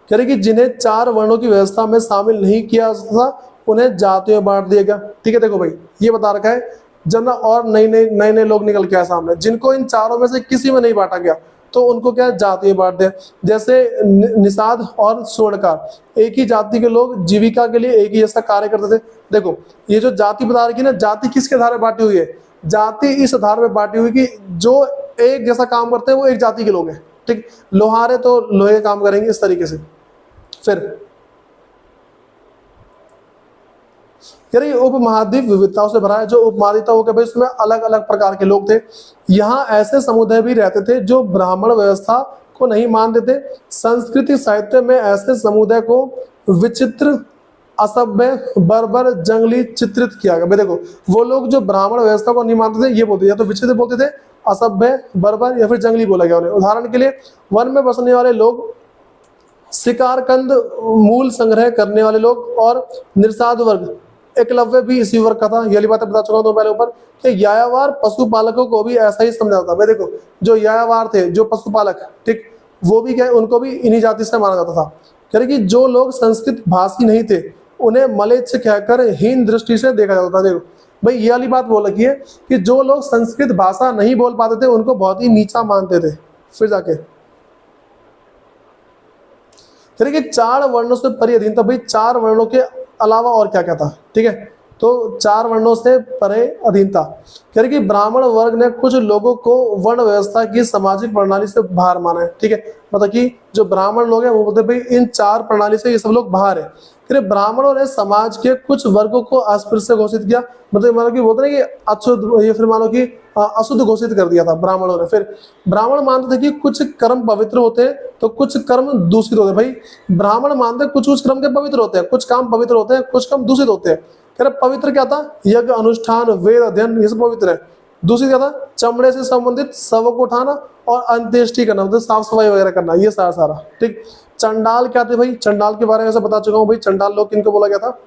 कह रहे कि जिन्हें 4 वर्णों की व्यवस्था में शामिल नहीं किया था उन्हें जातियों में बांट दिया गया। ठीक है, देखो भाई ये बता रखा है, जब ना और नए लोग निकल के आए सामने, जिनको इन चारों में से किसी में नहीं बांटा गया तो उनको क्या जाति में बांट दिया। जैसे निषाद और स्वर्णकार, एक ही जाति के लोग जीविका के लिए एक ही जैसा कार्य करते थे। देखो ये जो जाति बता रही है ना, जाति किसके आधार में बांटी हुई है, जाति इस आधार में बांटी हुई कि जो एक जैसा काम करते हैं वो एक जाति के लोग हैं। ठीक, लोहारे तो लोहे का काम करेंगे, इस तरीके से। फिर यार ये उपमहाद्वीप विविधताओं से भरा है। जो उपमहाद्वीप था वो क्या भाई, उसमें अलग अलग प्रकार के लोग थे। यहाँ ऐसे समुदाय भी रहते थे जो ब्राह्मण व्यवस्था को नहीं मानते थे। संस्कृति साहित्य में ऐसे समुदाय को विचित्र, असभ्य, बर्बर, जंगली चित्रित किया गया। भाई देखो वो लोग जो ब्राह्मण व्यवस्था को नहीं मानते थे, ये बोलते या तो विचित्र बोलते थे, असभ्य, बर्बर या फिर जंगली बोला गया उन्हें। उदाहरण के लिए वन में बसने वाले लोग, शिकारकंद मूल संग्रह करने वाले लोग और निषाद वर्ग, एकलव्य भी इसी वर्ग का था। ये बातें बता चुका हूं तो पहले ऊपर कि यायावार पशुपालकों को भी ऐसा ही समझा था। भाई देखो जो यायावार थे, जो पशुपालक, ठीक, वो भी क्या, उनको भी इन्हीं जाति से माना जाता था। कह रहे कि जो लोग संस्कृत भाषी नहीं थे उन्हें मलेच्छ कहकर हीन दृष्टि से देखा जाता था। देखो भाई ये वाली बात बोल रखी है कि जो लोग संस्कृत भाषा नहीं बोल पाते थे उनको बहुत ही नीचा मानते थे। फिर जाके कह रहे कि 4 वर्णों से परे अधीनता। भाई 4 वर्णों के अलावा और क्या क्या था, ठीक है, तो 4 वर्णों से परे अधीनता। कह रहे कि ब्राह्मण वर्ग ने कुछ लोगों को वर्ण व्यवस्था की सामाजिक प्रणाली से बाहर माना है। ठीक है, मतलब कि जो ब्राह्मण लोग हैं वो बोलते भाई इन 4 प्रणाली से ये सब लोग बाहर है। कह रहे ब्राह्मणों ने समाज के कुछ वर्गों को अस्पृश्य घोषित किया। मतलब मानो कि बोलते ना कि अछूत, ये फिर मानो कि अशुद्ध घोषित कर दिया था ब्राह्मणों ने। फिर ब्राह्मण मानते थे कि कुछ कर्म पवित्र होते हैं तो कुछ कर्म दूषित होते हैं। भाई ब्राह्मण मानते कुछ कुछ कर्म के पवित्र होते हैं, कुछ काम पवित्र होते हैं, कुछ काम दूषित होते हैं। कह रहे पवित्र क्या था? यज्ञ, अनुष्ठान, वेद अध्ययन, ये सब पवित्र है। दूसरी क्या था? चमड़े से संबंधित शवों को उठाना और अंत्येष्टि करना, मतलब साफ सफाई वगैरह करना, ये सारा सारा। ठीक। चंडाल क्या थे भाई? चंडाल के बारे में बता चुका हूँ भाई। चंडाल लोग किनको बोला गया था?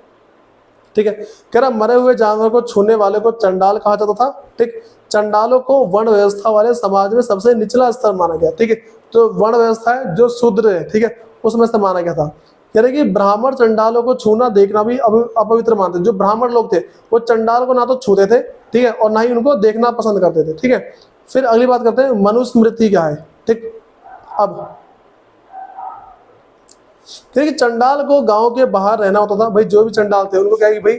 ठीक है। कह रहा मरे हुए जानवर को छूने वाले को चंडाल कहा जाता था। ठीक। चंडालों को वर्ण व्यवस्था वाले समाज में सबसे निचला स्तर माना गया। ठीक है। तो वर्ण व्यवस्था है जो शूद्र है, ठीक है, उसमें से माना गया था। कह रहे कि ब्राह्मण चंडालों को छूना देखना भी अपवित्र मानते। जो ब्राह्मण लोग थे वो चंडाल को ना तो छूते थे, ठीक है, और ना ही उनको देखना पसंद करते थे। ठीक है। फिर अगली बात करते हैं, मनुस्मृति क्या है? ठीक। अब कि चंडाल को गांव के बाहर रहना होता था। भाई जो भी चंडाल थे उनको क्या है कि भाई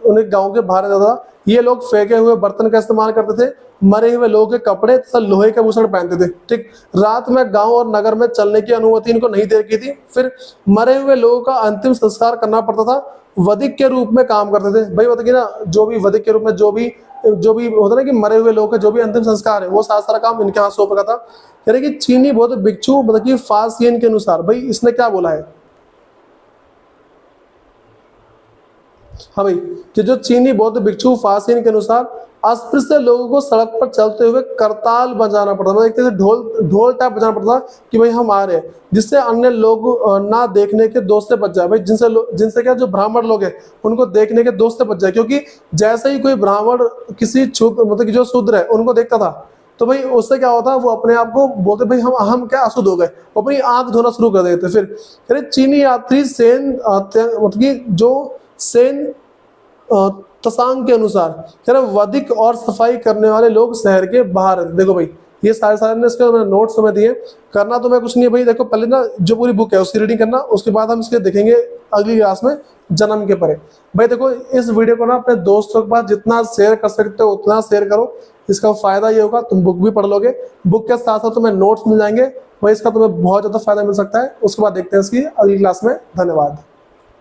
उन्हें गांव के बाहर रहता था। ये लोग फेंके हुए बर्तन का इस्तेमाल करते थे, मरे हुए लोगों के कपड़े तथा लोहे के आभूषण पहनते थे। ठीक। रात में गांव और नगर में चलने की अनुमति इनको नहीं दे रखी थी। फिर मरे हुए लोगों का अंतिम संस्कार करना पड़ता था। वधिक के रूप में काम करते थे। भाई बताइए ना, जो भी वधिक के रूप में जो भी होता ना कि मरे हुए लोगों का जो भी अंतिम संस्कार है वो सारा काम इनके हाथ सौंप रखा था। कह रहे कि चीनी बौद्ध भिक्षु मतलब कि फासियन के अनुसार, भाई इसने क्या बोला है? हाँ भाई, कि जो चीनी बौद्ध भिक्षु फासियन के अनुसार अस्पृश्य लोगों को सड़क पर चलते हुए करताल बजाना पड़ता, मतलब एक तरह से ढोल टाइप बजाना पड़ता कि भाई हम आ रहे हैं, जिससे अन्य लोग ना देखने के दोष से बच जाए। भाई जिनसे क्या जो ब्राह्मण लोग हैं उनको देखने के दोष से बच जाए, क्योंकि जैसे ही कोई ब्राह्मण किसी मतलब कि जो शूद्र है उनको देखता था तो भाई उससे क्या होता है, वो अपने आप को बोलते भाई हम क्या अशुद्ध हो गए, वो अपनी आंख धोना शुरू कर देते। फिर कह रहे चीनी यात्री सेन मतलब कि जो सेन तसांग के अनुसार कह रहे वधिक और सफाई करने वाले लोग शहर के बाहर रहते। देखो भाई ये सारे ने इसके मैंने नोट्स में दिए, करना तो मैं कुछ नहीं है भाई। देखो पहले ना जो पूरी बुक है उसकी रीडिंग करना, उसके बाद हम इसके देखेंगे अगली क्लास में जन्म के परे। भाई देखो इस वीडियो को ना अपने दोस्तों के पास जितना शेयर कर सकते हो उतना शेयर करो। इसका फायदा ये होगा तुम बुक भी पढ़ लोगे, बुक के साथ साथ तुम्हें नोट्स मिल जाएंगे, भाई इसका तुम्हें बहुत ज्यादा फायदा मिल सकता है। उसके बाद देखते हैं इसकी अगली क्लास में। धन्यवाद।